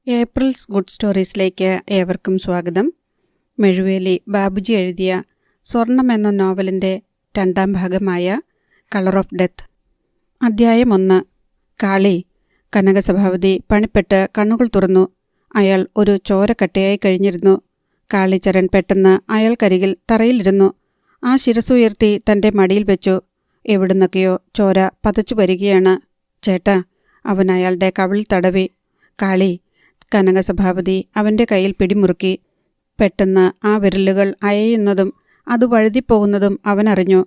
April's good സ്റ്റോറീസിലേക്ക് ഏവർക്കും സ്വാഗതം. മെഴുവേലി ബാബുജി എഴുതിയ സ്വർണം എന്ന നോവലിൻ്റെ 2ാം ഭാഗമായ കളർ ഓഫ് ഡെത്ത്. അധ്യായം 1. കാളി. കനകസഭാപതി പണിപ്പെട്ട് കണ്ണുകൾ തുറന്നു. അയാൾ ഒരു ചോരക്കട്ടയായി കഴിഞ്ഞിരുന്നു. കാളിച്ചരൺ പെട്ടെന്ന് അയാൾക്കരികിൽ തറയിലിരുന്നു. ആ ശിരസുയർത്തി തൻ്റെ മടിയിൽ വെച്ചു. എവിടുന്നൊക്കെയോ ചോര പതച്ചു വരികയാണ്. ചേട്ടാ, അവൻ അയാളുടെ കവിളിൽ തടവി. കാളി. കനകസഭാപതി അവൻ്റെ കയ്യിൽ പിടിമുറുക്കി. പെട്ടെന്ന് ആ വിരലുകൾ അയയുന്നതും അത് വഴുതിപ്പോകുന്നതും അവനറിഞ്ഞു.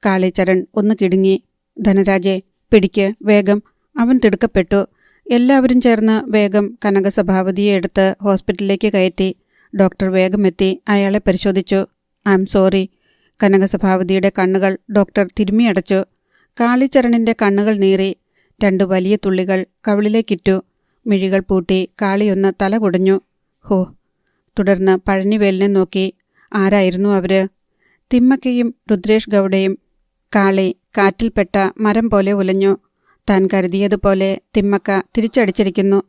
കാളിച്ചരൺ ഒന്ന് കിടുങ്ങി. ധനരാജെ, പിടിക്ക്, വേഗം! അവൻ തിടുക്കപ്പെട്ടു. എല്ലാവരും ചേർന്ന് വേഗം കനകസഭാപതിയെ എടുത്ത് ഹോസ്പിറ്റലിലേക്ക് കയറ്റി. ഡോക്ടർ വേഗം എത്തി അയാളെ പരിശോധിച്ചു. I am sorry. കനകസഭാപതിയുടെ കണ്ണുകൾ ഡോക്ടർ തിരുമ്മിയടച്ചു. കാളിച്ചരണിൻ്റെ കണ്ണുകൾ നീറി. 2 വലിയ തുള്ളികൾ കവിളിലേക്കിറ്റു. മിഴികൾ പൂട്ടി കാളിയൊന്ന് തല കുടഞ്ഞു. ഹോ! തുടർന്ന് പഴനിവേലിനെ നോക്കി. ആരായിരുന്നു അവര്? തിമ്മക്കയും രുദ്രേഷ് ഗൗഡയും. കാളി കാറ്റിൽപ്പെട്ട മരം പോലെ ഉലഞ്ഞു. താൻ കരുതിയതുപോലെ തിമ്മക്ക തിരിച്ചടിച്ചിരിക്കുന്നു.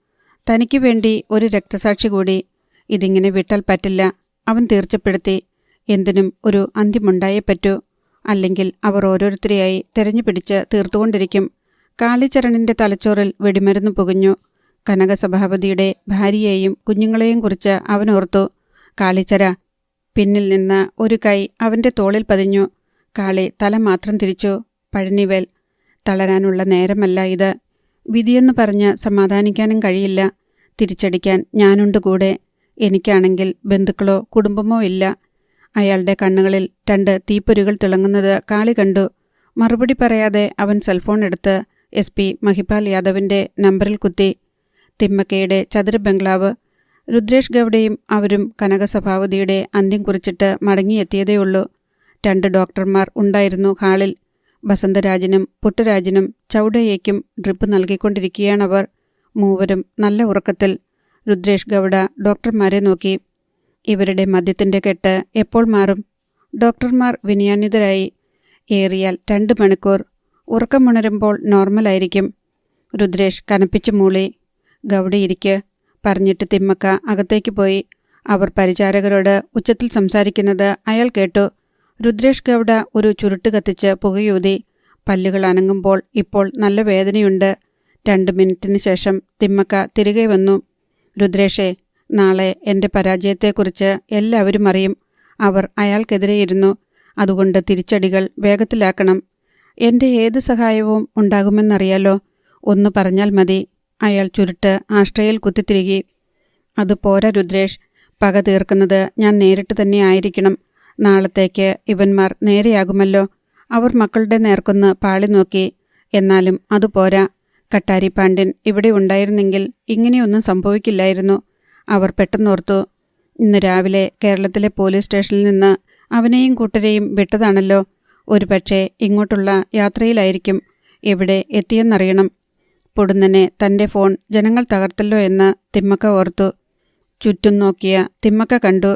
തനിക്ക് വേണ്ടി ഒരു രക്തസാക്ഷി കൂടി. ഇതിങ്ങനെ വിട്ടാൽ പറ്റില്ല, അവൻ തീർച്ചപ്പെടുത്തി. എന്തിനും ഒരു അന്ത്യമുണ്ടായേ പറ്റൂ. അല്ലെങ്കിൽ അവർ ഓരോരുത്തരെയായി തെരഞ്ഞുപിടിച്ച് തീർത്തുകൊണ്ടിരിക്കും. കാളിച്ചരണിൻ്റെ തലച്ചോറിൽ വെടിമരുന്ന് പുകഞ്ഞു. കനകസഭാപതിയുടെ ഭാര്യയെയും കുഞ്ഞുങ്ങളെയും കുറിച്ച് അവനോർത്തു. കാളിച്ചര. പിന്നിൽ നിന്ന് ഒരു കൈ അവൻ്റെ തോളിൽ പതിഞ്ഞു. കാളി തല മാത്രം തിരിച്ചു. പഴനിവേൽ. തളരാനുള്ള നേരമല്ല ഇത്. വിധിയെന്ന് പറഞ്ഞ് സമാധാനിക്കാനും കഴിയില്ല. തിരിച്ചടിക്കാൻ ഞാനുണ്ട് കൂടെ. എനിക്കാണെങ്കിൽ ബന്ധുക്കളോ കുടുംബമോ ഇല്ല. അയാളുടെ കണ്ണുകളിൽ 2 തീപ്പൊരികൾ തിളങ്ങുന്നത് കാളി കണ്ടു. മറുപടി പറയാതെ അവൻ സെൽഫോൺ എടുത്ത് SP മഹിപാൽ യാദവിൻ്റെ നമ്പറിൽ കുത്തി. തിമ്മക്കയുടെ ചതുര ബംഗ്ലാവ്. രുദ്രേഷ് ഗൗഡയും അവരും കനകസഭാപതിയുടെ അന്ത്യം കുറിച്ചിട്ട് മടങ്ങിയെത്തിയതേയുള്ളൂ. 2 ഡോക്ടർമാർ ഉണ്ടായിരുന്നു ഹാളിൽ. ബസന്തരാജനും പുട്ടുരാജനും ചൗഡയ്യയ്ക്കും ഡ്രിപ്പ് നൽകിക്കൊണ്ടിരിക്കുകയാണവർ. മൂവരും നല്ല ഉറക്കത്തിൽ. രുദ്രേഷ് ഗൗഡ ഡോക്ടർമാരെ നോക്കി. ഇവരുടെ മദ്യത്തിൻ്റെ കെട്ട് എപ്പോൾ മാറും? ഡോക്ടർമാർ വിനയാന്വിതരായി. ഏറിയാൽ 2 മണിക്കൂർ. ഉറക്കമുണരുമ്പോൾ നോർമലായിരിക്കും. രുദ്രേഷ് കനപ്പിച്ചു മൂളി. ഗൗഡയിരിക്ക് പറഞ്ഞിട്ട് തിമ്മക്ക അകത്തേക്ക് പോയി. അവർ പരിചാരകരോട് ഉച്ചത്തിൽ സംസാരിക്കുന്നത് അയാൾ കേട്ടു. രുദ്രേഷ് ഗൗഡ ഒരു ചുരുട്ട് കത്തിച്ച് പുകയൂതി. പല്ലുകൾ അനങ്ങുമ്പോൾ ഇപ്പോൾ നല്ല വേദനയുണ്ട്. 2 മിനിറ്റിന് ശേഷം തിമ്മക്ക തിരികെ വന്നു. രുദ്രേഷേ, നാളെ എൻ്റെ പരാജയത്തെക്കുറിച്ച് എല്ലാവരും അറിയും. അവർ അയാൾക്കെതിരെയിരുന്നു. അതുകൊണ്ട് തിരിച്ചടികൾ വേഗത്തിലാക്കണം. എൻ്റെ ഏത് സഹായവും ഉണ്ടാകുമെന്നറിയാലോ. ഒന്ന് പറഞ്ഞാൽ മതി. അയാൾ ചുരുട്ട് ആഷ്ട്രയിൽ കുത്തിത്തിരികി. അത് പോരാ രുദ്രേഷ്. പക തീർക്കുന്നത് ഞാൻ നേരിട്ട് തന്നെ ആയിരിക്കണം. നാളത്തേക്ക് ഇവന്മാർ നേരെയാകുമല്ലോ. അവർ മക്കളുടെ നേർക്കൊന്ന് പാളി നോക്കി. എന്നാലും അതുപോരാ. കട്ടാരി പാണ്ഡ്യൻ ഇവിടെ ഉണ്ടായിരുന്നെങ്കിൽ ഇങ്ങനെയൊന്നും സംഭവിക്കില്ലായിരുന്നു. അവർ പെട്ടെന്നോർത്തു. ഇന്ന് രാവിലെ കേരളത്തിലെ പോലീസ് സ്റ്റേഷനിൽ നിന്ന് അവനെയും കൂട്ടരെയും വിട്ടതാണല്ലോ. ഒരുപക്ഷെ ഇങ്ങോട്ടുള്ള യാത്രയിലായിരിക്കും. എവിടെ എത്തിയെന്നറിയണം. പൊടുന്നനെ തൻ്റെ ഫോൺ ജനങ്ങൾ തകർത്തല്ലോ എന്ന് തിമ്മക്ക ഓർത്തു. ചുറ്റും നോക്കിയ തിമ്മക്ക കണ്ടു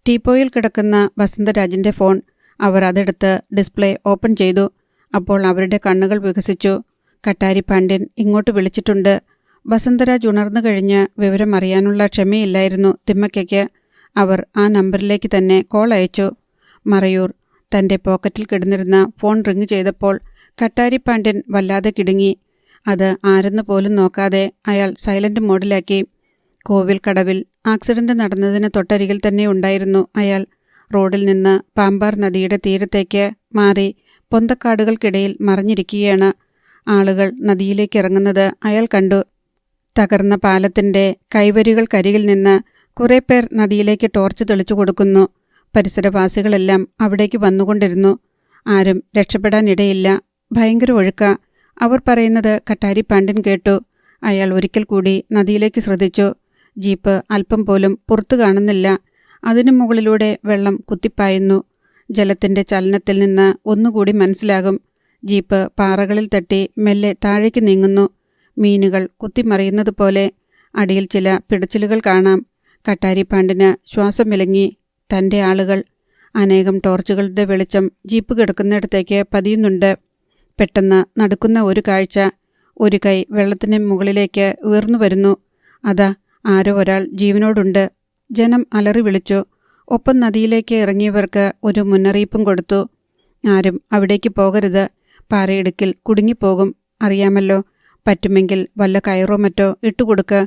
ടീപ്പോയിൽ കിടക്കുന്ന വസന്തരാജിൻ്റെ ഫോൺ. അവർ അതെടുത്ത് ഡിസ്പ്ലേ ഓപ്പൺ ചെയ്തു. അപ്പോൾ അവരുടെ കണ്ണുകൾ വികസിച്ചു. കട്ടാരി പാണ്ഡ്യൻ ഇങ്ങോട്ട് വിളിച്ചിട്ടുണ്ട്. വസന്തരാജ് ഉണർന്നു കഴിഞ്ഞ് വിവരം അറിയാനുള്ള ക്ഷമയില്ലായിരുന്നു തിമ്മക്കയ്ക്ക്. അവർ ആ നമ്പറിലേക്ക് തന്നെ കോൾ അയച്ചു. മറയൂർ. തൻ്റെ പോക്കറ്റിൽ കിടന്നിരുന്ന ഫോൺ റിങ് ചെയ്തപ്പോൾ കട്ടാരി പാണ്ഡ്യൻ വല്ലാതെ കിടുങ്ങി. അത് ആരെന്ന് പോലും നോക്കാതെ അയാൾ സൈലന്റ് മോഡിലാക്കി. കോവിൽ കടവിൽ ആക്സിഡന്റ് നടന്നതിന് തൊട്ടരികിൽ തന്നെ ഉണ്ടായിരുന്നു അയാൾ. റോഡിൽ നിന്ന് പാമ്പാർ നദിയുടെ തീരത്തേക്ക് മാറി പൊന്തക്കാടുകൾക്കിടയിൽ മറഞ്ഞിരിക്കുകയാണ്. ആളുകൾ നദിയിലേക്ക് ഇറങ്ങുന്നത് അയാൾ കണ്ടു. തകർന്ന പാലത്തിൻ്റെ കൈവരികൾക്കരികിൽ നിന്ന് കുറേ പേർ നദിയിലേക്ക് ടോർച്ച് തെളിച്ചു കൊടുക്കുന്നു. പരിസരവാസികളെല്ലാം അവിടേക്ക് വന്നുകൊണ്ടിരുന്നു. ആരും രക്ഷപ്പെടാനിടയില്ല. ഭയങ്കര ഒഴുക്ക. അവർ പറയുന്നത് കട്ടാരി പാണ്ഡ്യൻ കേട്ടു. അയാൾ ഒരിക്കൽ കൂടി നദിയിലേക്ക് ശ്രദ്ധിച്ചു. ജീപ്പ് അല്പം പോലും പുറത്തു കാണുന്നില്ല. അതിനു മുകളിലൂടെ വെള്ളം കുത്തിപ്പായുന്നു. ജലത്തിൻ്റെ ചലനത്തിൽ നിന്ന് ഒന്നുകൂടി മനസ്സിലാകും. ജീപ്പ് പാറകളിൽ തട്ടി മെല്ലെ താഴേക്ക് നീങ്ങുന്നു. മീനുകൾ കുത്തിമറിയുന്നത് പോലെ. അടിയിൽ ചില പിടച്ചിലുകൾ കാണാം. കട്ടാരി പാണ്ഡ്യന് ശ്വാസം വിലങ്ങി. തൻ്റെ ആളുകൾ. അനേകം ടോർച്ചുകളുടെ വെളിച്ചം ജീപ്പ് കിടക്കുന്നിടത്തേക്ക് പതിയുന്നുണ്ട്. പെട്ടെന്ന് നടക്കുന്ന ഒരു കാഴ്ച. ഒരു കൈ വെള്ളത്തിന് മുകളിലേക്ക് ഉയർന്നു വരുന്നു. അതാ ആരോ ഒരാൾ ജീവനോടുണ്ട്. ജനം അലറി വിളിച്ചു. ഒപ്പം നദിയിലേക്ക് ഇറങ്ങിയവർക്ക് ഒരു മുന്നറിയിപ്പും കൊടുത്തു. ആരും അവിടേക്ക് പോകരുത്, പാറയിടുക്കിൽ കുടുങ്ങിപ്പോകും. അറിയാമല്ലോ, പറ്റുമെങ്കിൽ വല്ല കയറോ മറ്റോ ഇട്ടുകൊടുക്ക്.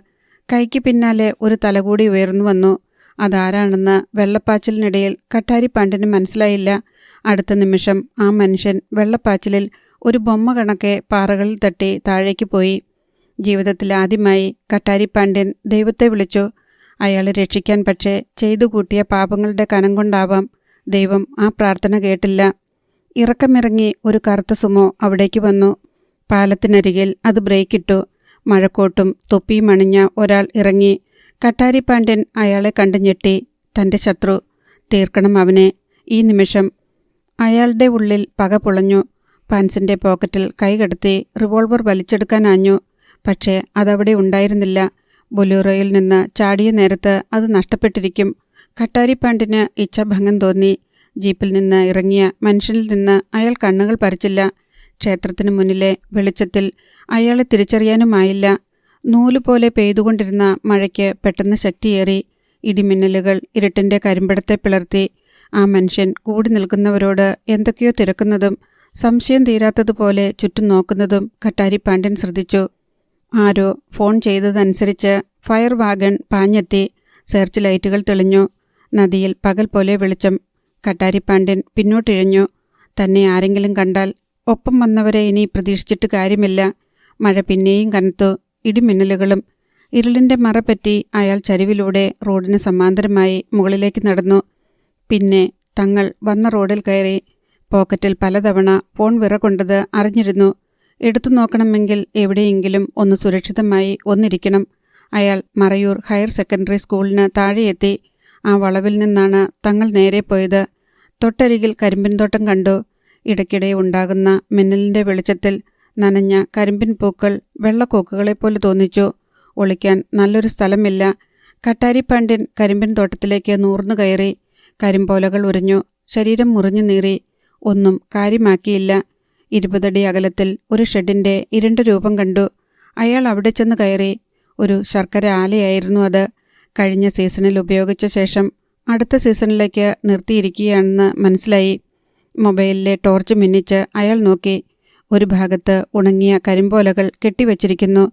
കൈക്ക് പിന്നാലെ ഒരു തലകൂടി ഉയർന്നു വന്നു. അതാരാണെന്ന് വെള്ളപ്പാച്ചിലിനിടയിൽ കട്ടാരിപ്പാണ്ടിന് മനസ്സിലായില്ല. അടുത്ത നിമിഷം ആ മനുഷ്യൻ വെള്ളപ്പാച്ചിലിൽ ഒരു ബൊമ്മ കണക്കെ പാറകളിൽ തട്ടി താഴേക്ക് പോയി. ജീവിതത്തിൽ ആദ്യമായി കട്ടാരിപ്പാണ്ഡ്യൻ ദൈവത്തെ വിളിച്ചു. അയാളെ രക്ഷിക്കാൻ പക്ഷേ ചെയ്തു കൂട്ടിയ പാപങ്ങളുടെ കനം കൊണ്ടാവാം ദൈവം ആ പ്രാർത്ഥന കേട്ടില്ല. ഇറക്കമിറങ്ങി ഒരു കറുത്ത സുമോ അവിടേക്ക് വന്നു. പാലത്തിനരികിൽ അത് ബ്രേക്കിട്ടു. മഴക്കോട്ടും തൊപ്പിയും അണിഞ്ഞ ഒരാൾ ഇറങ്ങി. കട്ടാരിപ്പാണ്ഡ്യൻ അയാളെ കണ്ടു ഞെട്ടി. തൻ്റെ ശത്രു, തീർക്കണം അവനെ ഈ നിമിഷം. അയാളുടെ ഉള്ളിൽ പക പുളഞ്ഞു. പാൻസിൻ്റെ പോക്കറ്റിൽ കൈകടത്തി റിവോൾവർ വലിച്ചെടുക്കാനാഞ്ഞു. പക്ഷേ അതവിടെ ഉണ്ടായിരുന്നില്ല. ബൊലൂറോയിൽ നിന്ന് ചാടിയ നേരത്ത് അത് നഷ്ടപ്പെട്ടിരിക്കും. കട്ടാരിപ്പാണ്ടിന് ഇച്ഛാഭംഗം തോന്നി. ജീപ്പിൽ നിന്ന് ഇറങ്ങിയ മനുഷ്യനിൽ നിന്ന് അയാൾ കണ്ണുകൾ പറിച്ചില്ല. ക്ഷേത്രത്തിന് മുന്നിലെ വെളിച്ചത്തിൽ അയാളെ തിരിച്ചറിയാനുമായില്ല. നൂലുപോലെ പെയ്തുകൊണ്ടിരുന്ന മഴയ്ക്ക് പെട്ടെന്ന് ശക്തിയേറി. ഇടിമിന്നലുകൾ ഇരുട്ടിൻ്റെ കരിമ്പടത്തെ പിളർത്തി. ആ മനുഷ്യൻ കൂടി നിൽക്കുന്നവരോട് എന്തൊക്കെയോ തിരക്കുന്നതും സംശയം തീരാത്തതുപോലെ ചുറ്റും നോക്കുന്നതും കട്ടാരിപ്പാണ്ഡ്യൻ ശ്രദ്ധിച്ചു. ആരോ ഫോൺ ചെയ്തതനുസരിച്ച് ഫയർ വാഗൺ പാഞ്ഞെത്തി. സെർച്ച് ലൈറ്റുകൾ തെളിഞ്ഞു. നദിയിൽ പകൽ പോലെ വെളിച്ചം. കട്ടാരിപ്പാണ്ഡ്യൻ പിന്നോട്ടിഴഞ്ഞു. തന്നെ ആരെങ്കിലും കണ്ടാൽ ഒപ്പം വന്നവരെ ഇനി പ്രതീക്ഷിച്ചിട്ട് കാര്യമില്ല. മഴ പിന്നെയും കനത്തു. ഇടിമിന്നലുകളും. ഇരുളിൻ്റെ മറപറ്റി അയാൾ ചരിവിലൂടെ റോഡിന് സമാന്തരമായി മുകളിലേക്ക് നടന്നു. പിന്നെ തങ്ങൾ വന്ന റോഡിൽ കയറി. പോക്കറ്റിൽ പലതവണ ഫോൺ വിറകൊണ്ടത് അറിഞ്ഞിരുന്നു. എടുത്തു നോക്കണമെങ്കിൽ എവിടെയെങ്കിലും ഒന്ന് സുരക്ഷിതമായി ഒന്നിരിക്കണം. അയാൾ മറയൂർ ഹയർ സെക്കൻഡറി സ്കൂളിന് താഴെയെത്തി. ആ വളവിൽ നിന്നാണ് തങ്ങൾ നേരെ പോയത്. തൊട്ടരികിൽ കരിമ്പിൻ തോട്ടം കണ്ടു. ഇടയ്ക്കിടെ ഉണ്ടാകുന്ന മിന്നലിൻ്റെ വെളിച്ചത്തിൽ നനഞ്ഞ കരിമ്പിൻ പൂക്കൾ വെള്ളക്കൊക്കുകളെപ്പോലെ തോന്നിച്ചു. ഒളിക്കാൻ നല്ലൊരു സ്ഥലമില്ല. കട്ടാരിപ്പാണ്ഡ്യൻ കരിമ്പിൻ തോട്ടത്തിലേക്ക് നൂർന്നു കയറി. കരിമ്പോലകൾ ഉറിഞ്ഞു. ശരീരം മുറിഞ്ഞു നീറി. ഒന്നും കാര്യമാക്കിയില്ല. 20 അടി അകലത്തിൽ ഒരു ഷെഡിൻ്റെ ഇരുണ്ട രൂപം കണ്ടു. അയാൾ അവിടെ ചെന്ന് കയറി. ഒരു ശർക്കര ആലയായിരുന്നു അത്. കഴിഞ്ഞ സീസണിൽ ഉപയോഗിച്ച ശേഷം അടുത്ത സീസണിലേക്ക് നിർത്തിയിരിക്കുകയാണെന്ന് മനസ്സിലായി. മൊബൈലിലെ ടോർച്ച് മിന്നിച്ച് അയാൾ നോക്കി. ഒരു ഭാഗത്ത് ഉണങ്ങിയ കരിമ്പോലകൾ കെട്ടിവച്ചിരിക്കുന്നു.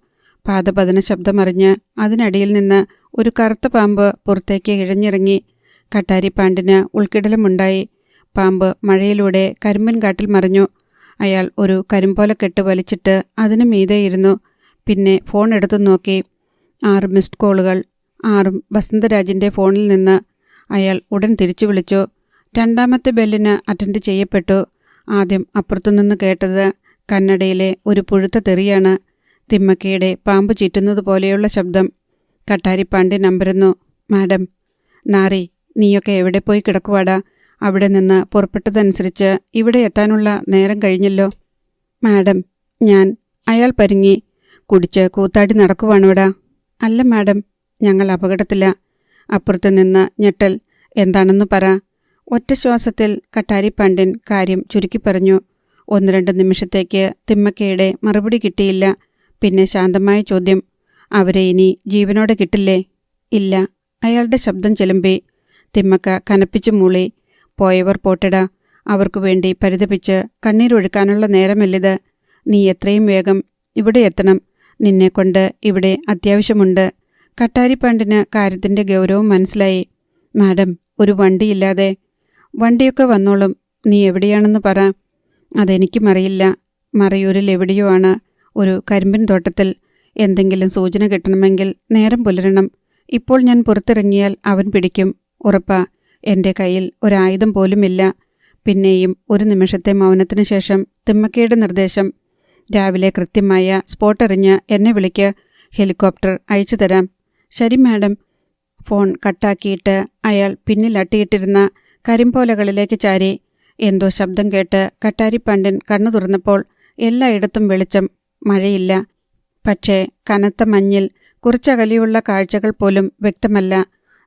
പാദപതന ശബ്ദമറിഞ്ഞ് അതിനടിയിൽ നിന്ന് ഒരു കറുത്ത പാമ്പ് പുറത്തേക്ക് ഇഴഞ്ഞിറങ്ങി. കട്ടാരിപ്പാണ്ടിന് ഉൾക്കിടലമുണ്ടായി. പാമ്പ് മഴയിലൂടെ കരിമ്പൻ കാട്ടിൽ മറിഞ്ഞു. അയാൾ ഒരു കരിമ്പോലക്കെട്ട് വലിച്ചിട്ട് അതിനു മീതെയിരുന്നു. പിന്നെ ഫോൺ എടുത്തു നോക്കി. 6 മിസ്ഡ് കോളുകൾ. 6 വസന്തരാജിൻ്റെ ഫോണിൽ നിന്ന്. അയാൾ ഉടൻ തിരിച്ചു വിളിച്ചു. രണ്ടാമത്തെ ബെല്ലിന് അറ്റൻഡ് ചെയ്യപ്പെട്ടു. ആദ്യം അപ്പുറത്തുനിന്ന് കേട്ടത് കന്നഡയിലെ ഒരു പുഴുത്ത തെറിയാണ്. തിമ്മക്കയുടെ പാമ്പ് ചീറ്റുന്നത് പോലെയുള്ള ശബ്ദം. കട്ടാരിപ്പാണ്ഡ്യൻ നമ്പരുന്നു. മാഡം. നാറി, നീയൊക്കെ എവിടെ പോയി കിടക്കുവാടാ? അവിടെ നിന്ന് പുറപ്പെട്ടതനുസരിച്ച് ഇവിടെ എത്താനുള്ള നേരം കഴിഞ്ഞല്ലോ. മാഡം, ഞാൻ. അയാൾ പരുങ്ങി. കുടിച്ച് കൂത്താടി നടക്കുവാണോടാ? അല്ല മാഡം, ഞങ്ങൾ അപകടത്തില. അപ്പുറത്ത് നിന്ന് ഞെട്ടൽ. എന്താണെന്ന് പറ. ഒറ്റ ശ്വാസത്തിൽ കട്ടാരിപ്പാണ്ഡ്യൻ കാര്യം ചുരുക്കി പറഞ്ഞു. 1-2 നിമിഷത്തേക്ക് തിമ്മക്കയുടെ മറുപടി കിട്ടിയില്ല. പിന്നെ ശാന്തമായ ചോദ്യം. അവരെ ഇനി ജീവനോടെ കിട്ടില്ലേ? ഇല്ല. അയാളുടെ ശബ്ദം ചിലമ്പി. തിമ്മക്ക കനപ്പിച്ചു മൂളി. പോയവർ പോട്ടെടാ. അവർക്കു വേണ്ടി പരിതപിച്ച് കണ്ണീരൊഴുക്കാനുള്ള നേരമല്ലിത്. നീ എത്രയും വേഗം ഇവിടെ എത്തണം. നിന്നെക്കൊണ്ട് ഇവിടെ അത്യാവശ്യമുണ്ട്. കട്ടാരിപ്പാണ്ടിന് കാര്യത്തിൻ്റെ ഗൗരവം മനസ്സിലായി. മാഡം, ഒരു വണ്ടിയില്ലാതെ? വണ്ടിയൊക്കെ വന്നോളും. നീ എവിടെയാണെന്ന് പറ. അതെനിക്കും അറിയില്ല. മറയൂരിൽ എവിടെയോ ആണ്. ഒരു കരിമ്പിൻ തോട്ടത്തിൽ. എന്തെങ്കിലും സൂചന കിട്ടണമെങ്കിൽ നേരം പുലരണം. ഇപ്പോൾ ഞാൻ പുറത്തിറങ്ങിയാൽ അവൻ പിടിക്കും. ഉറപ്പാ. എൻ്റെ കയ്യിൽ ഒരായുധം പോലുമില്ല. പിന്നെയും ഒരു നിമിഷത്തെ മൗനത്തിനു ശേഷം തിമ്മക്കയുടെ നിർദ്ദേശം. രാവിലെ കൃത്യമായ സ്പോട്ടെറിഞ്ഞ് എന്നെ വിളിക്ക്. ഹെലികോപ്റ്റർ അയച്ചു തരാം. ശരി മാഡം. ഫോൺ കട്ടാക്കിയിട്ട് അയാൾ പിന്നിൽ അട്ടിയിട്ടിരുന്ന കരിമ്പോലകളിലേക്ക് ചാരി. എന്തോ ശബ്ദം കേട്ട് കട്ടാരിപ്പാണ്ഡ്യൻ കണ്ണു തുറന്നപ്പോൾ എല്ലായിടത്തും വെളിച്ചം. മഴയില്ല. പക്ഷേ കനത്ത മഞ്ഞിൽ കുറച്ചകലെയുള്ള കാഴ്ചകൾ പോലും വ്യക്തമല്ല.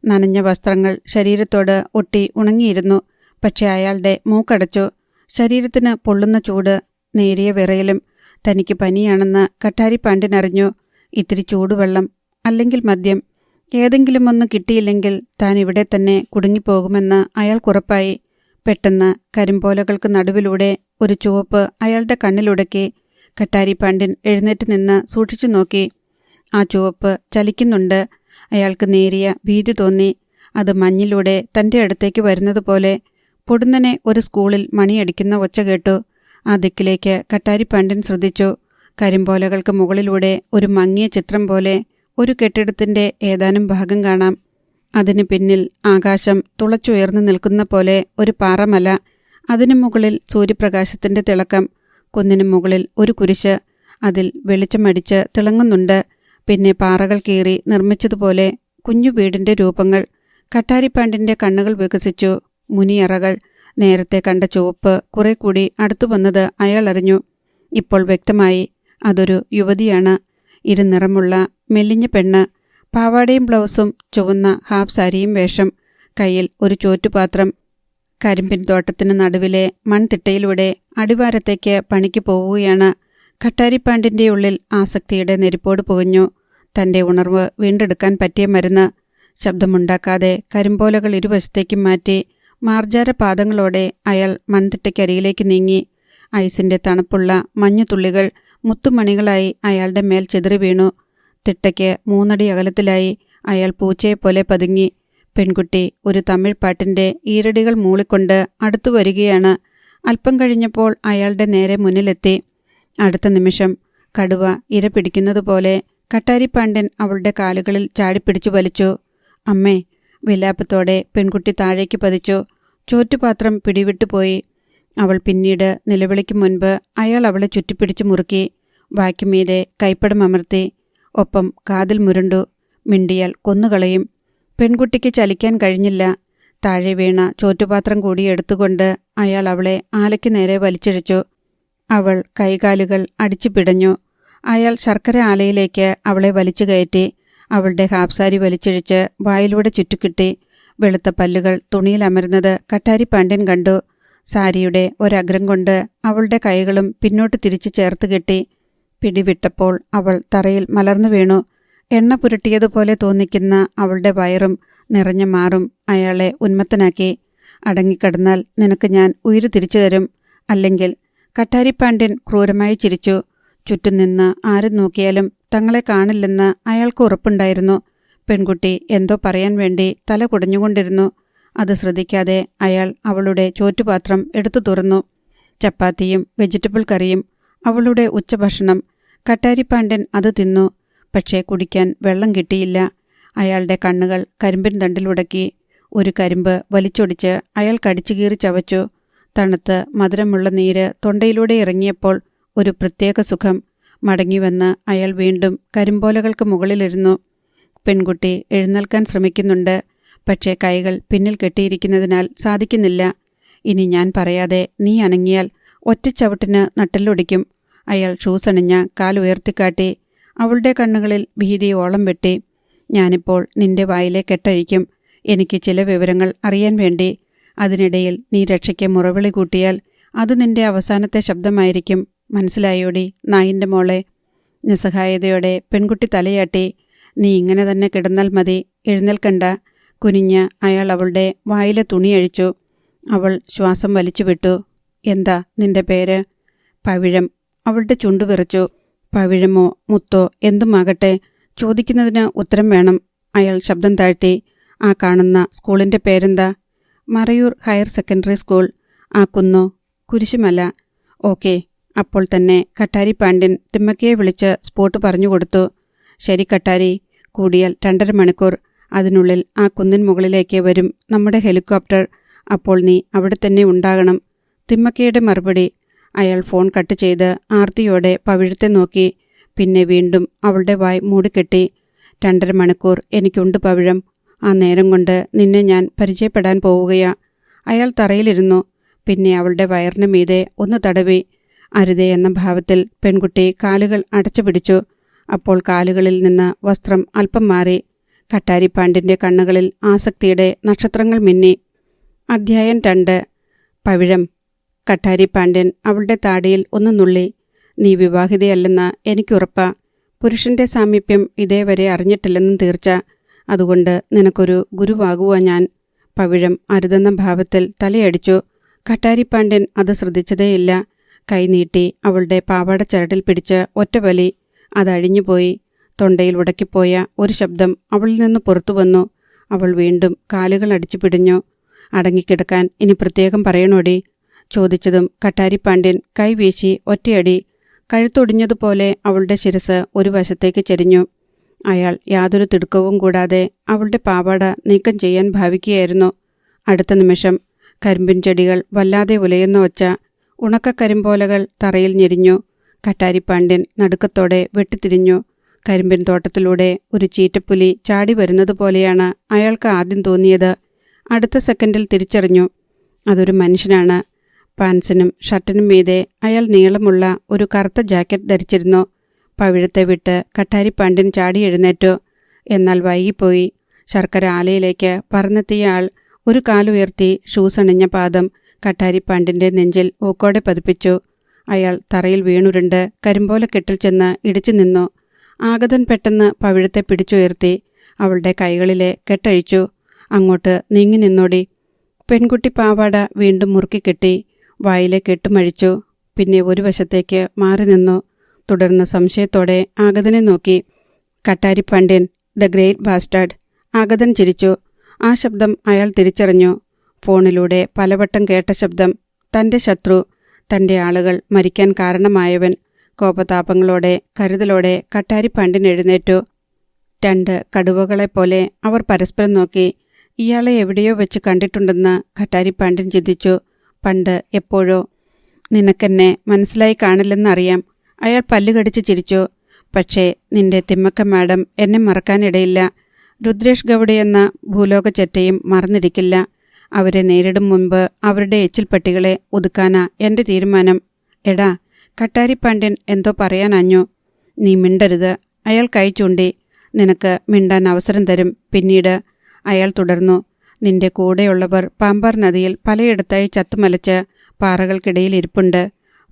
നനഞ്ഞ വസ്ത്രങ്ങൾ ശരീരത്തോട് ഒട്ടി ഉണങ്ങിയിരുന്നു. പക്ഷെ അയാളുടെ മൂക്കടച്ചു. ശരീരത്തിന് പൊള്ളുന്ന ചൂട്, നേരിയ വിറയലും. തനിക്ക് പനിയാണെന്ന് കട്ടാരിപ്പാണ്ഡ്യൻ അറിഞ്ഞു. ഇത്തിരി ചൂടുവെള്ളം അല്ലെങ്കിൽ മദ്യം. ഏതെങ്കിലും ഒന്ന് കിട്ടിയില്ലെങ്കിൽ താൻ ഇവിടെ തന്നെ കുടുങ്ങിപ്പോകുമെന്ന് അയാൾക്കുറപ്പായി. പെട്ടെന്ന് കരിമ്പോലകൾക്ക് നടുവിലൂടെ ഒരു ചുവപ്പ് അയാളുടെ കണ്ണിലുടക്കി. കട്ടാരി പാണ്ഡ്യൻ എഴുന്നേറ്റ് നിന്ന് സൂക്ഷിച്ചു നോക്കി. ആ ചുവപ്പ് ചലിക്കുന്നുണ്ട്. അയാൾക്ക് നേരിയ ഭീതി തോന്നി. അത് മഞ്ഞിലൂടെ തൻ്റെ അടുത്തേക്ക് വരുന്നത് പോലെ. പൊടുന്നനെ ഒരു സ്കൂളിൽ മണിയടിക്കുന്ന ഒച്ച കേട്ടു. ആ ദിക്കിലേക്ക് കട്ടാരി പാണ്ഡ്യൻ ശ്രദ്ധിച്ചു. കരിമ്പോലകൾക്ക് മുകളിലൂടെ ഒരു മങ്ങിയ ചിത്രം പോലെ ഒരു കെട്ടിടത്തിൻ്റെ ഏതാനും ഭാഗം കാണാം. അതിന് പിന്നിൽ ആകാശം തുളച്ചുയർന്നു നിൽക്കുന്ന പോലെ ഒരു പാറമല. അതിനു മുകളിൽ സൂര്യപ്രകാശത്തിൻ്റെ തിളക്കം. കുന്നിനു മുകളിൽ ഒരു കുരിശ്. അതിൽ വെളിച്ചമടിച്ച് തിളങ്ങുന്നുണ്ട്. പിന്നെ പാറകൾ കീറി നിർമ്മിച്ചതുപോലെ കുഞ്ഞു വീടിൻ്റെ രൂപങ്ങൾ. കട്ടാരിപ്പാണ്ടിൻ്റെ കണ്ണുകൾ വികസിച്ചു. മുനിയറകൾ. നേരത്തെ കണ്ട ചുവപ്പ് കുറെ കൂടി അടുത്തു വന്നത് അയാൾ അറിഞ്ഞു. ഇപ്പോൾ വ്യക്തമായി അതൊരു യുവതിയാണ്. ഇരുനിറമുള്ള മെല്ലിഞ്ഞ പെണ്ണ്. പാവാടയും ബ്ലൗസും ചുവന്ന ഹാഫ് സാരിയും വേഷം. കയ്യിൽ ഒരു ചോറ്റുപാത്രം. കരിമ്പിൻ തോട്ടത്തിന് നടുവിലെ മൺതിട്ടയിലൂടെ അടിവാരത്തേക്ക് പണിക്ക് പോവുകയാണ്. കട്ടാരിപ്പാണ്ടിൻ്റെ ഉള്ളിൽ ആസക്തിയുടെ നെരിപ്പോട് പുകഞ്ഞു. തൻ്റെ ഉണർവ് വീണ്ടെടുക്കാൻ പറ്റിയ മരുന്ന്. ശബ്ദമുണ്ടാക്കാതെ കരിമ്പോലകൾ ഇരുവശത്തേക്കും മാറ്റി മാർജാര പാദങ്ങളോടെ അയാൾ മൺതിട്ടയ്ക്കരികിലേക്ക് നീങ്ങി. ഐസിൻ്റെ തണുപ്പുള്ള മഞ്ഞുതുള്ളികൾ മുത്തുമണികളായി അയാളുടെ മേൽ ചിതറി വീണു. തിട്ടയ്ക്ക് 3 അടി അകലത്തിലായി അയാൾ പൂച്ചയെപ്പോലെ പതുങ്ങി. പെൺകുട്ടി ഒരു തമിഴ് പാട്ടിൻ്റെ ഈരടികൾ മൂളിക്കൊണ്ട് അടുത്തു വരികയാണ്. അല്പം കഴിഞ്ഞപ്പോൾ അയാളുടെ നേരെ മുന്നിലെത്തി. അടുത്ത നിമിഷം കടുവ ഇര പിടിക്കുന്നതുപോലെ കട്ടാരിപ്പാണ്ഡ്യൻ അവളുടെ കാലുകളിൽ ചാടിപ്പിടിച്ചു വലിച്ചു. അമ്മേ! വിലാപത്തോടെ പെൺകുട്ടി താഴേക്ക് പതിച്ചു. ചോറ്റുപാത്രം പിടിവിട്ടുപോയി. അവൾ പിന്നീട് നിലവിളിക്കും മുൻപ് അയാൾ അവളെ ചുറ്റിപ്പിടിച്ചു മുറുക്കി. വായ്ക്കുമീതെ കൈപ്പടമർത്തി. ഒപ്പം കാതിൽ മുരണ്ടു. മിണ്ടിയാൽ കൊന്നുകളയും. പെൺകുട്ടിക്ക് ചലിക്കാൻ കഴിഞ്ഞില്ല. താഴെ വീണ ചോറ്റുപാത്രം കൂടി എടുത്തുകൊണ്ട് അയാൾ അവളെ ആലയ്ക്ക് നേരെ വലിച്ചിഴച്ചു. അവൾ കൈകാലുകൾ അടിച്ചു പിടഞ്ഞു. അയാൾ ശർക്കര ആലയിലേക്ക് അവളെ വലിച്ചു കയറ്റി. അവളുടെ ഹാപ്സാരി വലിച്ചിഴിച്ച് വായിലൂടെ ചുറ്റുകിട്ടി. വെളുത്ത പല്ലുകൾ തുണിയിൽ അമരുന്നത് കട്ടാരിപ്പാണ്ഡ്യൻ കണ്ടു. സാരിയുടെ ഒരഗ്രം കൊണ്ട് അവളുടെ കൈകളും പിന്നോട്ട് തിരിച്ചു ചേർത്ത് കെട്ടി. പിടിവിട്ടപ്പോൾ അവൾ തറയിൽ മലർന്നു വീണു. എണ്ണ പുരട്ടിയതുപോലെ തോന്നിക്കുന്ന അവളുടെ വയറും നിറഞ്ഞ മാറും അയാളെ ഉന്മത്തനാക്കി. അടങ്ങിക്കിടന്നാൽ നിനക്ക് ഞാൻ ഉയിര് തിരിച്ചു തരും. അല്ലെങ്കിൽ കട്ടാരിപ്പാണ്ഡ്യൻ ക്രൂരമായി ചിരിച്ചു. ചുറ്റും നിന്ന് ആരും നോക്കിയാലും തങ്ങളെ കാണില്ലെന്ന് അയാൾക്ക് ഉറപ്പുണ്ടായിരുന്നു. പെൺകുട്ടി എന്തോ പറയാൻ വേണ്ടി തല കുടഞ്ഞുകൊണ്ടിരുന്നു. അത് ശ്രദ്ധിക്കാതെ അയാൾ അവളുടെ ചോറ്റുപാത്രം എടുത്തു തുറന്നു. ചപ്പാത്തിയും വെജിറ്റബിൾ കറിയും അവളുടെ ഉച്ചഭക്ഷണം. കട്ടാരിപ്പാണ്ഡ്യൻ അത് തിന്നു. പക്ഷേ കുടിക്കാൻ വെള്ളം കിട്ടിയില്ല. അയാളുടെ കണ്ണുകൾ കരിമ്പിൻ തണ്ടിലുടക്കി. ഒരു കരിമ്പ് വലിച്ചൊടിച്ച് അയാൾ കടിച്ചുകീറി ചവച്ചു. തണുത്ത് മധുരമുള്ള നീര് തൊണ്ടയിലൂടെ ഇറങ്ങിയപ്പോൾ ഒരു പ്രത്യേക സുഖം. മടങ്ങിവന്ന് അയാൾ വീണ്ടും കരിമ്പോലകൾക്ക് മുകളിലിരുന്നു. പെൺകുട്ടി എഴുന്നേൽക്കാൻ ശ്രമിക്കുന്നുണ്ട്. പക്ഷേ കൈകൾ പിന്നിൽ കെട്ടിയിരിക്കുന്നതിനാൽ സാധിക്കുന്നില്ല. ഇനി ഞാൻ പറയാതെ നീ അനങ്ങിയാൽ ഒറ്റച്ചവിട്ടിന് നട്ടെല്ലൊടിക്കും. അയാൾ ഷൂസണിഞ്ഞ കാൽ ഉയർത്തിക്കാട്ടി. അവളുടെ കണ്ണുകളിൽ ഭീതി ഓളം വെട്ടി. ഞാനിപ്പോൾ നിന്റെ വായിലെ കെട്ടഴിക്കും. എനിക്ക് ചില വിവരങ്ങൾ അറിയാൻ വേണ്ടി. അതിനിടയിൽ നീ രക്ഷയ്ക്ക് മുറവിളി കൂട്ടിയാൽ അത് നിന്റെ അവസാനത്തെ ശബ്ദമായിരിക്കും. മനസ്സിലായോടി നായിൻ്റെ മോളെ? നിസ്സഹായതയോടെ പെൺകുട്ടി തലയാട്ടി. നീ ഇങ്ങനെ തന്നെ കിടന്നാൽ മതി, എഴുന്നേൽക്കണ്ട. കുനിഞ്ഞ് അയാൾ അവളുടെ വായിലെ തുണി അഴിച്ചു. അവൾ ശ്വാസം വലിച്ചുവിട്ടു. എന്താ നിന്റെ പേര്? പവിഴം. അവളുടെ ചുണ്ടു വിറച്ചു. പവിഴമോ മുത്തോ എന്തുമാകട്ടെ, ചോദിക്കുന്നതിന് ഉത്തരം വേണം. അയാൾ ശബ്ദം താഴ്ത്തി. ആ കാണുന്ന സ്കൂളിൻ്റെ പേരെന്താ? Marayur higher secondary school. ആ കുന്നോ? കുരിശുമല. ഓക്കെ. അപ്പോൾ തന്നെ കട്ടാരിപ്പാണ്ഡ്യൻ തിമ്മക്കയെ വിളിച്ച് സ്പോട്ട് പറഞ്ഞുകൊടുത്തു. ശരി കട്ടാരി, കൂടിയാൽ 2.5 മണിക്കൂർ. അതിനുള്ളിൽ ആ കുന്നിൻ മുകളിലേക്ക് വരും നമ്മുടെ ഹെലികോപ്റ്റർ. അപ്പോൾ നീ അവിടെ തന്നെ ഉണ്ടാകണം. തിമ്മക്കയുടെ മറുപടി. അയാൾ ഫോൺ കട്ട് ചെയ്ത് ആർത്തിയോടെ പവിഴത്തെ നോക്കി. പിന്നെ വീണ്ടും അവളുടെ വായ് മൂടിക്കെട്ടി. 2.5 മണിക്കൂർ എനിക്കുണ്ട് പവിഴം. ആ നേരം കൊണ്ട് നിന്നെ ഞാൻ പരിചയപ്പെടാൻ പോവുകയാ. അയാൾ തറയിലിരുന്നു. പിന്നെ അവളുടെ വയറിന് മീതെ ഒന്ന് തടവി. അരുതേ എന്ന ഭാവത്തിൽ പെൺകുട്ടി കാലുകൾ അടച്ചു പിടിച്ചു. അപ്പോൾ കാലുകളിൽ നിന്ന് വസ്ത്രം അല്പം മാറി. കട്ടാരിപ്പാണ്ഡ്യൻ്റെ കണ്ണുകളിൽ ആസക്തിയുടെ നക്ഷത്രങ്ങൾ മിന്നി. അധ്യായം 2. പവിഴം. കട്ടാരിപ്പാണ്ഡ്യൻ അവളുടെ താടിയിൽ ഒന്ന് നുള്ളി. നീ വിവാഹിതയല്ലെന്ന് എനിക്കുറപ്പാ. പുരുഷന്റെ സാമീപ്യം ഇതേവരെ അറിഞ്ഞിട്ടില്ലെന്നും തീർച്ച. അതുകൊണ്ട് നിനക്കൊരു ഗുരുവാകുവാ ഞാൻ. പവിഴം അരുതെന്ന ഭാവത്തിൽ തലയടിച്ചു. കട്ടാരിപ്പാണ്ഡ്യൻ അത് ശ്രദ്ധിച്ചതേയില്ല. കൈനീട്ടി അവളുടെ പാവാടച്ചരടിൽ പിടിച്ച് ഒറ്റവലി. അതഴിഞ്ഞുപോയി. തൊണ്ടയിൽ ഉടക്കിപ്പോയ ഒരു ശബ്ദം അവളിൽ നിന്ന് പുറത്തു വന്നു. അവൾ വീണ്ടും കാലുകൾ അടിച്ചു പിടിഞ്ഞു. അടങ്ങിക്കിടക്കാൻ ഇനി പ്രത്യേകം പറയണോടി? ചോദിച്ചതും കട്ടാരിപ്പാണ്ഡ്യൻ കൈവീശി ഒറ്റയടി. കഴുത്തൊടിഞ്ഞതുപോലെ അവളുടെ ശിരസ് ഒരു വശത്തേക്ക് ചെരിഞ്ഞു. അയാൾ യാതൊരു തിടുക്കവും കൂടാതെ അവളുടെ പാവാട നീക്കം ചെയ്യാൻ ഭാവിക്കുകയായിരുന്നു. അടുത്ത നിമിഷം കരിമ്പിൻ ചെടികൾ വല്ലാതെ ഉലയുന്ന ഒച്ച. ഉണക്കക്കരിമ്പോലകൾ തറയിൽ ഞെരിഞ്ഞു. കട്ടാരിപ്പാണ്ഡ്യൻ നടുക്കത്തോടെ വെട്ടിത്തിരിഞ്ഞു. കരിമ്പിൻ തോട്ടത്തിലൂടെ ഒരു ചീറ്റപ്പുലി ചാടി വരുന്നത് പോലെയാണ് അയാൾക്ക് ആദ്യം തോന്നിയത്. അടുത്ത സെക്കൻഡിൽ തിരിച്ചറിഞ്ഞു, അതൊരു മനുഷ്യനാണ്. പാൻസിനും ഷർട്ടിനും മീതെ അയാൾ നീളമുള്ള ഒരു കറുത്ത ജാക്കറ്റ് ധരിച്ചിരുന്നു. പവിഴത്തെ വിട്ട് കട്ടാരിപ്പാണ്ഡ്യൻ ചാടി എഴുന്നേറ്റു. എന്നാൽ വൈകിപ്പോയി. ശർക്കര ആലയിലേക്ക് പറന്നെത്തിയ ആൾ ഒരു കാലുയർത്തി ഷൂസ് അണിഞ്ഞ പാദം കട്ടാരിപ്പാണ്ഡ്യൻ്റെ നെഞ്ചിൽ ഊക്കോടെ പതിപ്പിച്ചു. അയാൾ തറയിൽ വീണുരുണ്ട് കരിമ്പോലക്കെട്ടിൽ ചെന്ന് ഇടിച്ചു നിന്നു. ആഗതൻ പെട്ടെന്ന് പവിഴത്തെ പിടിച്ചുയർത്തി അവളുടെ കൈകളിലെ കെട്ടഴിച്ചു. അങ്ങോട്ട് നീങ്ങി നിന്നോടി. പെൺകുട്ടി പാവാട വീണ്ടും മുറുക്കിക്കെട്ടി. വായിലെ കെട്ടുമഴിച്ചു. പിന്നെ ഒരു വശത്തേക്ക് മാറി നിന്നു. തുടർന്ന് സംശയത്തോടെ ആഗതനെ നോക്കി. കട്ടാരിപ്പാണ്ഡ്യൻ, ദ ഗ്രേറ്റ് ബാസ്റ്റാർഡ്. ആഗതൻ ചിരിച്ചു. ആ ശബ്ദം അയാൾ തിരിച്ചറിഞ്ഞു. ഫോണിലൂടെ പലവട്ടം കേട്ട ശബ്ദം. തൻ്റെ ശത്രു, തൻ്റെ ആളുകൾ മരിക്കാൻ കാരണമായവൻ. കോപതാപങ്ങളോടെ കരുതലോടെ കട്ടാരിപ്പാണ്ഡ്യൻ എഴുന്നേറ്റു. രണ്ട് കടുവകളെപ്പോലെ അവർ പരസ്പരം നോക്കി. ഇയാളെ എവിടെയോ വെച്ച് കണ്ടിട്ടുണ്ടെന്ന് കട്ടാരിപ്പാണ്ഡ്യൻ ചിന്തിച്ചു. പണ്ട് എപ്പോഴോ. നിനക്കെന്നെ മനസ്സിലായി കാണില്ലെന്നറിയാം. അയാൾ പല്ലുകടിച്ച് ചിരിച്ചു. പക്ഷേ നിന്റെ തിമ്മക്ക മാഡം എന്നെ മറക്കാനിടയില്ല. രുദ്രേഷ് ഗൗഡ എന്ന ഭൂലോക ചെറ്റയും മറന്നിരിക്കില്ല. അവരെ നേരിടും മുൻപ് അവരുടെ എച്ചിൽപ്പെട്ടികളെ ഒതുക്കാനാ എൻ്റെ തീരുമാനം. എടാ, കട്ടാരിപ്പാണ്ഡ്യൻ എന്തോ പറയാനഞ്ഞു. നീ മിണ്ടരുത്. അയാൾ കൈ ചൂണ്ടി. നിനക്ക് മിണ്ടാൻ അവസരം തരും പിന്നീട്. അയാൾ തുടർന്നു. നിന്റെ കൂടെയുള്ളവർ പാമ്പാർ നദിയിൽ പലയിടത്തായി ചത്തുമലച്ച് പാറകൾക്കിടയിൽ ഇരിപ്പുണ്ട്.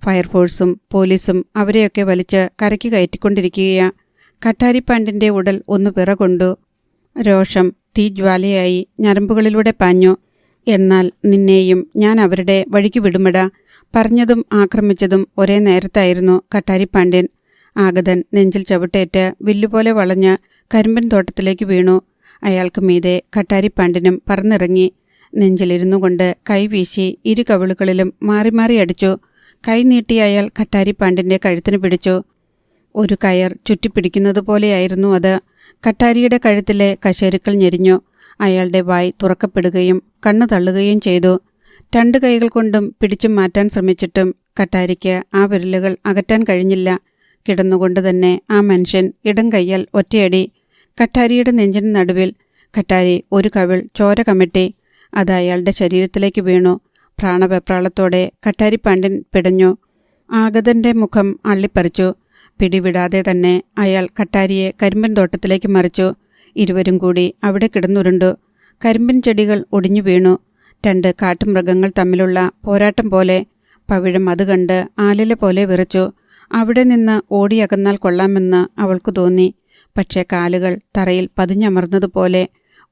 ഫയർഫോഴ്സും പോലീസും അവരെയൊക്കെ വലിച്ച് കരയ്ക്ക് കയറ്റിക്കൊണ്ടിരിക്കുകയാ. കട്ടാരിപ്പാണ്ഡ്യൻ്റെ ഉടൽ ഒന്ന് വിറകൊണ്ടു. രോഷം തീജ്വാലയായി ഞരമ്പുകളിലൂടെ പാഞ്ഞു. എന്നാൽ നിന്നെയും ഞാൻ അവരുടെ വഴിക്ക് വിടുമിടാ. പറഞ്ഞതും ആക്രമിച്ചതും ഒരേ നേരത്തായിരുന്നു കട്ടാരിപ്പാണ്ഡ്യൻ. ആഗതൻ നെഞ്ചിൽ ചവിട്ടേറ്റ് വില്ലുപോലെ വളഞ്ഞ് കരിമ്പൻ തോട്ടത്തിലേക്ക് വീണു. അയാൾക്ക് മീതെ കട്ടാരിപ്പാണ്ഡ്യനും പറന്നിറങ്ങി. നെഞ്ചിലിരുന്നു കൊണ്ട് കൈവീശി ഇരു കവിളുകളിലും മാറി മാറി അടിച്ചു. കൈ നീട്ടി അയാൾ കട്ടാരിപ്പാണ്ഡ്യൻ്റെ കഴുത്തിന് പിടിച്ചു. ഒരു കയർ ചുറ്റിപ്പിടിക്കുന്നതുപോലെയായിരുന്നു അത്. കട്ടാരിയുടെ കഴുത്തിലെ കശേരുക്കൾ ഞെരിഞ്ഞു. അയാളുടെ വായ് തുറക്കപ്പെടുകയും കണ്ണു തള്ളുകയും ചെയ്തു. രണ്ട് കൈകൾ കൊണ്ടും പിടിച്ചു മാറ്റാൻ ശ്രമിച്ചിട്ടും കട്ടാരിക്ക് ആ വിരലുകൾ അകറ്റാൻ കഴിഞ്ഞില്ല. കിടന്നുകൊണ്ട് തന്നെ ആ മനുഷ്യൻ ഇടം കയ്യാൽ ഒറ്റയടി. കട്ടാരിയുടെ നെഞ്ചിന് നടുവിൽ. കട്ടാരി ഒരു കവിൾ ചോര കമിട്ടി. അത് അയാളുടെ ശരീരത്തിലേക്ക് വീണു. പ്രാണവെപ്രാളത്തോടെ കട്ടാരിപ്പാണ്ഡ്യൻ പിടഞ്ഞു. ആഗതൻ്റെ മുഖം അള്ളിപ്പറിച്ചു. പിടിവിടാതെ തന്നെ അയാൾ കട്ടാരിയെ കരിമ്പൻ തോട്ടത്തിലേക്ക് മറിച്ചു. ഇരുവരും കൂടി അവിടെ കിടന്നുരുണ്ടു. കരിമ്പിൻ ചെടികൾ ഒടിഞ്ഞു വീണു. രണ്ട് കാട്ടുമൃഗങ്ങൾ തമ്മിലുള്ള പോരാട്ടം പോലെ. പവിഴം അത് കണ്ട് ആലില പോലെ വിറച്ചു. അവിടെ നിന്ന് ഓടിയകന്നാൽ കൊള്ളാമെന്ന് അവൾക്ക് തോന്നി. പക്ഷേ കാലുകൾ തറയിൽ പതിഞ്ഞമർന്നതുപോലെ.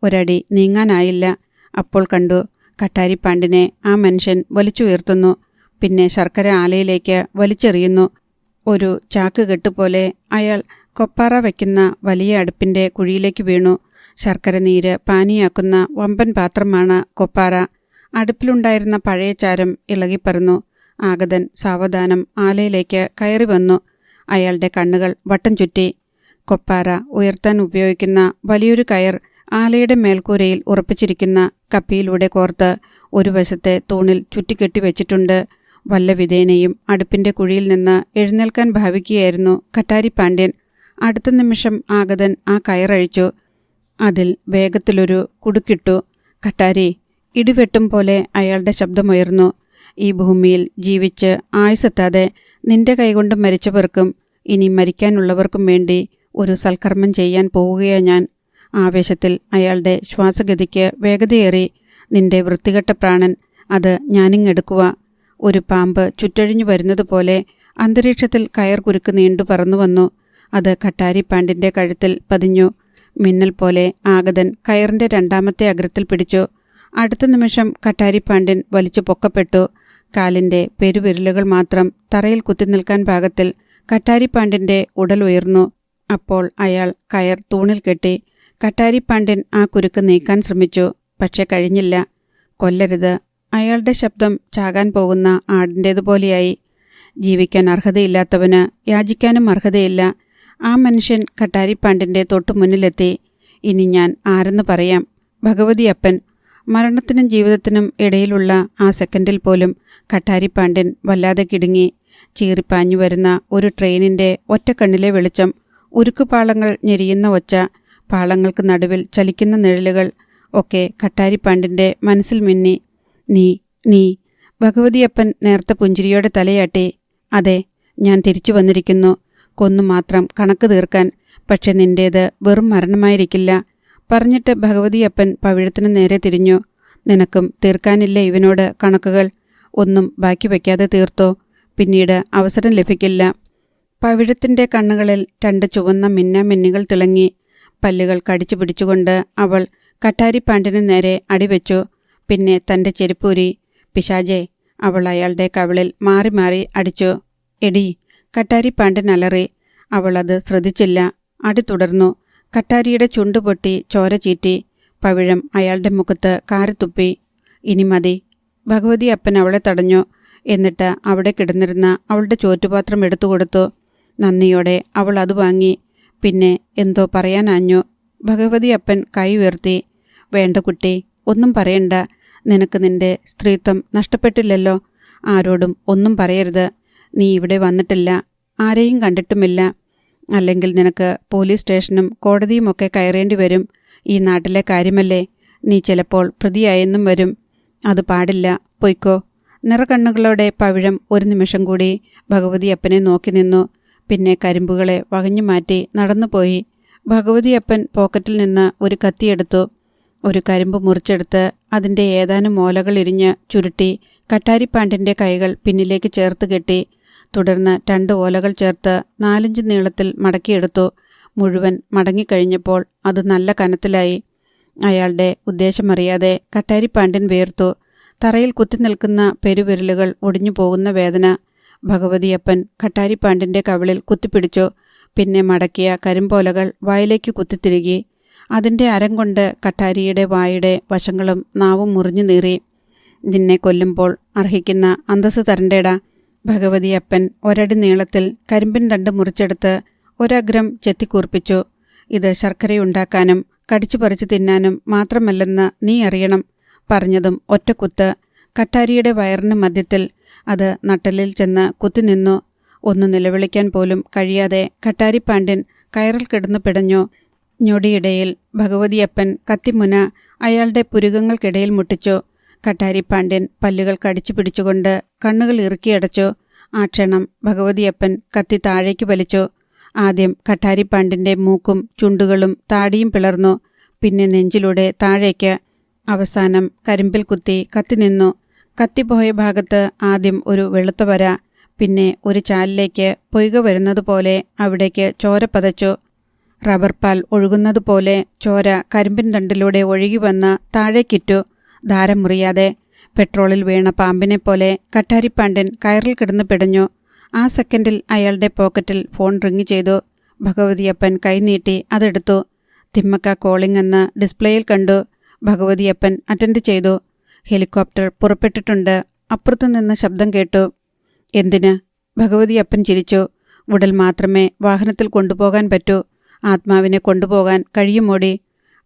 ഒരടി നീങ്ങാനായില്ല. അപ്പോൾ കണ്ടു, കട്ടാരിപ്പാണ്ഡ്യനെ ആ മനുഷ്യൻ വലിച്ചുയർത്തുന്നു. പിന്നെ ശർക്കര ആലയിലേക്ക് വലിച്ചെറിയുന്നു. ഒരു ചാക്കുകെട്ടുപോലെ അയാൾ കൊപ്പാറ വയ്ക്കുന്ന വലിയ അടുപ്പിൻ്റെ കുഴിയിലേക്ക് വീണു. ശർക്കര നീര് പാനിയാക്കുന്ന വമ്പൻ പാത്രമാണ് കൊപ്പാറ. അടുപ്പിലുണ്ടായിരുന്ന പഴയ ചാരം ഇളകിപ്പറന്നു. ആഗതൻ സാവധാനം ആലയിലേക്ക് കയറി വന്നു. അയാളുടെ കണ്ണുകൾ വട്ടം ചുറ്റി. കൊപ്പാറ ഉയർത്താൻ ഉപയോഗിക്കുന്ന വലിയൊരു കയർ ആലയുടെ മേൽക്കൂരയിൽ ഉറപ്പിച്ചിരിക്കുന്ന കപ്പിയിലൂടെ കോർത്ത് ഒരു വശത്തെ തൂണിൽ ചുറ്റിക്കെട്ടി വെച്ചിട്ടുണ്ട്. വല്ല വിധേനയും അടുപ്പിൻ്റെ കുഴിയിൽ നിന്ന് എഴുന്നേൽക്കാൻ ഭാവിക്കുകയായിരുന്നു കട്ടാരിപ്പാണ്ഡ്യൻ. അടുത്ത നിമിഷം ആഗതൻ ആ കയറഴിച്ചു. അതിൽ വേഗത്തിലൊരു കുടുക്കിട്ടു. കട്ടാരി! ഇടിവെട്ടും പോലെ അയാളുടെ ശബ്ദമുയർന്നു. ഈ ഭൂമിയിൽ ജീവിച്ച് ആയുസെത്താതെ നിന്റെ കൈകൊണ്ട് മരിച്ചവർക്കും ഇനി മരിക്കാനുള്ളവർക്കും വേണ്ടി ഒരു സൽക്കർമ്മം ചെയ്യാൻ പോവുകയാ ഞാൻ. ആവേശത്തിൽ അയാളുടെ ശ്വാസഗതിക്ക് വേഗതയേറി. നിന്റെ വൃത്തികെട്ട പ്രാണൻ, അത് ഞാനിങ്ങെടുക്കുക. ഒരു പാമ്പ് ചുറ്റഴിഞ്ഞു വരുന്നതുപോലെ അന്തരീക്ഷത്തിൽ കയർ കുരുക്ക് നീണ്ടു പറന്നു വന്നു. അത് കട്ടാരിപ്പാണ്ഡ്യൻ്റെ കഴുത്തിൽ പതിഞ്ഞു. മിന്നൽ പോലെ ആഗതൻ കയറിന്റെ രണ്ടാമത്തെ അഗ്രത്തിൽ പിടിച്ചു. അടുത്ത നിമിഷം കട്ടാരിപ്പാണ്ഡ്യൻ വലിച്ചു പൊക്കപ്പെട്ടു. കാലിന്റെ പെരുവിരലുകൾ മാത്രം തറയിൽ കുത്തിനിൽക്കാൻ പാകത്തിൽ കട്ടാരിപ്പാണ്ഡ്യന്റെ ഉടൽ ഉയർന്നു. അപ്പോൾ അയാൾ കയർ തൂണിൽ കെട്ടി. കട്ടാരിപ്പാണ്ഡ്യൻ ആ കുരുക്ക് നീക്കാൻ ശ്രമിച്ചു. പക്ഷെ കഴിഞ്ഞില്ല. കൊല്ലരുത്. അയാളുടെ ശബ്ദം ചാകാൻ പോകുന്ന ആടിൻ്റേതുപോലെയായി. ജീവിക്കാൻ അർഹതയില്ലാത്തവന് യാചിക്കാനും അർഹതയില്ല. ആ മനുഷ്യൻ കട്ടാരിപ്പാണ്ഡ്യന്റെ തൊട്ടു മുന്നിലെത്തി. ഇനി ഞാൻ ആരെന്ന് പറയാം? ഭഗവതി അപ്പൻ. മരണത്തിനും ജീവിതത്തിനും ഇടയിലുള്ള ആ സെക്കൻഡിൽ പോലും കട്ടാരിപ്പാണ്ഡ്യൻ വല്ലാതെ കിടുങ്ങി. ചീറിപ്പാഞ്ഞു വരുന്ന ഒരു ട്രെയിനിന്റെ ഒറ്റക്കണ്ണിലെ വെളിച്ചം, ഉരുക്കുപാളങ്ങൾ ഞെരിയുന്ന ഒച്ച, പാളങ്ങൾക്ക് നടുവിൽ ചലിക്കുന്ന നിഴലുകൾ ഒക്കെ കട്ടാരിപ്പാണ്ഡ്യന്റെ മനസ്സിൽ മിന്നി. നീ ഭഗവതിയപ്പൻ നേർത്ത പുഞ്ചിരിയോടെ തലയാട്ടി. അതെ, ഞാൻ തിരിച്ചു വന്നിരിക്കുന്നു. കൊന്നു മാത്രം കണക്ക് തീർക്കാൻ. പക്ഷെ നിന്റേത് വെറും മരണമായിരിക്കില്ല. പറഞ്ഞിട്ട് ഭഗവതിയപ്പൻ പവിഴത്തിന് നേരെ തിരിഞ്ഞു. നിനക്കും തീർക്കാനില്ല ഇവനോട് കണക്കുകൾ. ഒന്നും ബാക്കി വയ്ക്കാതെ തീർത്തോ. പിന്നീട് അവസരം ലഭിക്കില്ല. പവിഴത്തിന്റെ കണ്ണുകളിൽ 2 ചുവന്ന മിന്നാമിന്നികൾ തിളങ്ങി. പല്ലുകൾ കടിച്ചു പിടിച്ചുകൊണ്ട് അവൾ കട്ടാരിപ്പാണ്ഡ്യന് നേരെ അടിവെച്ചു. പിന്നെ തന്റെ ചെരുപ്പൂരി. പിശാചേ! അവൾ അയാളുടെ കവിളിൽ മാറി മാറി അടിച്ചു. എടി! കട്ടാരിപ്പാണ്ഡ്യൻ അലറി. അവൾ അത് ശ്രദ്ധിച്ചില്ല. അടി തുടർന്നു. കട്ടാരിയുടെ ചുണ്ടുപൊട്ടി ചോര ചീറ്റി. പവിഴം അയാളുടെ മുഖത്ത് കാറിത്തുപ്പി. ഇനി മതി. ഭഗവതി അപ്പൻ അവളെ തടഞ്ഞു. എന്നിട്ട് അവിടെ കിടന്നിരുന്ന അവളുടെ ചോറ്റുപാത്രം എടുത്തുകൊടുത്തു. നന്ദിയോടെ അവൾ അത് വാങ്ങി. പിന്നെ എന്തോ പറയാനാഞ്ഞു. ഭഗവതി അപ്പൻ കൈ ഉയർത്തി. വേണ്ട കുട്ടി, ഒന്നും പറയണ്ട. നിനക്ക് നിന്റെ സ്ത്രീത്വം നഷ്ടപ്പെട്ടില്ലല്ലോ. ആരോടും ഒന്നും പറയരുത്. നീ ഇവിടെ വന്നിട്ടില്ല, ആരെയും കണ്ടിട്ടുമില്ല. അല്ലെങ്കിൽ നിനക്ക് പോലീസ് സ്റ്റേഷനും കോടതിയുമൊക്കെ കയറേണ്ടി വരും. ഈ നാട്ടിലെ കാര്യമല്ലേ. നീ ചിലപ്പോൾ പ്രതിയായെന്നും വരും. അത് പാടില്ല. പൊയ്ക്കോ. നിറകണ്ണുകളോടെ പവിഴം ഒരു നിമിഷം കൂടി ഭഗവതി അപ്പനെ നോക്കി നിന്നു. പിന്നെ കരിമ്പുകളെ വകഞ്ഞു മാറ്റി നടന്നുപോയി. ഭഗവതി അപ്പൻ പോക്കറ്റിൽ നിന്ന് ഒരു കത്തിയെടുത്തു. ഒരു കരിമ്പ് മുറിച്ചെടുത്ത് അതിൻ്റെ ഏതാനും ഓലകൾ ഇരിഞ്ഞ് ചുരുട്ടി കട്ടാരിപ്പാണ്ഡ്യൻ്റെ കൈകൾ പിന്നിലേക്ക് ചേർത്ത് കെട്ടി. തുടർന്ന് 2 ഓലകൾ ചേർത്ത് 4 നീളത്തിൽ മടക്കിയെടുത്തു. മുഴുവൻ മടങ്ങിക്കഴിഞ്ഞപ്പോൾ അത് നല്ല കനത്തിലായി. അയാളുടെ ഉദ്ദേശമറിയാതെ കട്ടാരിപ്പാണ്ഡ്യൻ വേർത്തു. തറയിൽ കുത്തിനിൽക്കുന്ന പെരുവിരലുകൾ ഒടിഞ്ഞു പോകുന്ന വേദന. ഭഗവതിയപ്പൻ കട്ടാരിപ്പാണ്ഡ്യൻ്റെ കവിളിൽ കുത്തിപ്പിടിച്ചു. പിന്നെ മടക്കിയ കരിമ്പോലകൾ വായിലേക്ക് കുത്തിത്തിരുകി. അതിൻ്റെ അരം കൊണ്ട് കട്ടാരിയുടെ വായുടെ വശങ്ങളും നാവും മുറിഞ്ഞു നീറി. നിന്നെ കൊല്ലുമ്പോൾ അർഹിക്കുന്ന അന്തസ് തരണ്ടേടാ. ഭഗവതിയപ്പൻ ഒരടി നീളത്തിൽ കരിമ്പിൻ തണ്ട് മുറിച്ചെടുത്ത് ഒരഗ്രം ചെത്തിക്കൂർപ്പിച്ചു. ഇത് ശർക്കരയുണ്ടാക്കാനും കടിച്ചു പറിച്ചു തിന്നാനും മാത്രമല്ലെന്ന് നീ അറിയണം. പറഞ്ഞതും ഒറ്റക്കുത്ത്. കട്ടാരിയുടെ വയറിന് മധ്യത്തിൽ അത് നട്ടലിൽ ചെന്ന് കുത്തിനിന്നു. ഒന്ന് നിലവിളിക്കാൻ പോലും കഴിയാതെ കട്ടാരിപ്പാണ്ഡ്യൻ കയറിൽ കിടന്നു പിടഞ്ഞു. ഞൊടിയിടയിൽ ഭഗവതിയപ്പൻ കത്തിമുന അയാളുടെ പുരുകങ്ങൾക്കിടയിൽ മുട്ടിച്ചു. കട്ടാരിപ്പാണ്ഡ്യൻ പല്ലുകൾ കടിച്ചു പിടിച്ചുകൊണ്ട് കണ്ണുകൾ ഇറുക്കിയടച്ചു. ആ ക്ഷണം ഭഗവതിയപ്പൻ കത്തി താഴേക്ക് വലിച്ചു. ആദ്യം കട്ടാരിപ്പാണ്ഡ്യൻ്റെ മൂക്കും ചുണ്ടുകളും താടിയും പിളർന്നു. പിന്നെ നെഞ്ചിലൂടെ താഴേക്ക്. അവസാനം കരിമ്പിൽ കുത്തി കത്തി നിന്നു. കത്തിപ്പോയ ഭാഗത്ത് ആദ്യം ഒരു വെളുത്ത വര. പിന്നെ ഒരു ചാലിലേക്ക് പൊയ്ക വരുന്നതുപോലെ അവിടേക്ക് ചോര പതച്ചു. റബ്ബർ പാൽ ഒഴുകുന്നതുപോലെ ചോര കരിമ്പിൻ തണ്ടിലൂടെ ഒഴുകി വന്ന് താഴേക്കിറ്റു. ധാരം മുറിയാതെ. പെട്രോളിൽ വീണ പാമ്പിനെ പോലെ കട്ടാരിപ്പാണ്ഡ്യൻ കയറിൽ കിടന്ന് പിടഞ്ഞു. ആ സെക്കൻഡിൽ അയാളുടെ പോക്കറ്റിൽ ഫോൺ റിങ് ചെയ്തു. ഭഗവതിയപ്പൻ കൈനീട്ടി അതെടുത്തു. തിമ്മക്ക കോളിംഗ് എന്ന് ഡിസ്പ്ലേയിൽ കണ്ടു. ഭഗവതിയപ്പൻ അറ്റൻഡ് ചെയ്തു. ഹെലികോപ്റ്റർ പുറപ്പെട്ടിട്ടുണ്ട്. അപ്പുറത്തു നിന്ന് ശബ്ദം കേട്ടു. എന്തിന്? ഭഗവതിയപ്പൻ ചിരിച്ചു. ഉടൽ മാത്രമേ വാഹനത്തിൽ കൊണ്ടുപോകാൻ പറ്റൂ. ആത്മാവിനെ കൊണ്ടുപോകാൻ കഴിയുമോടി?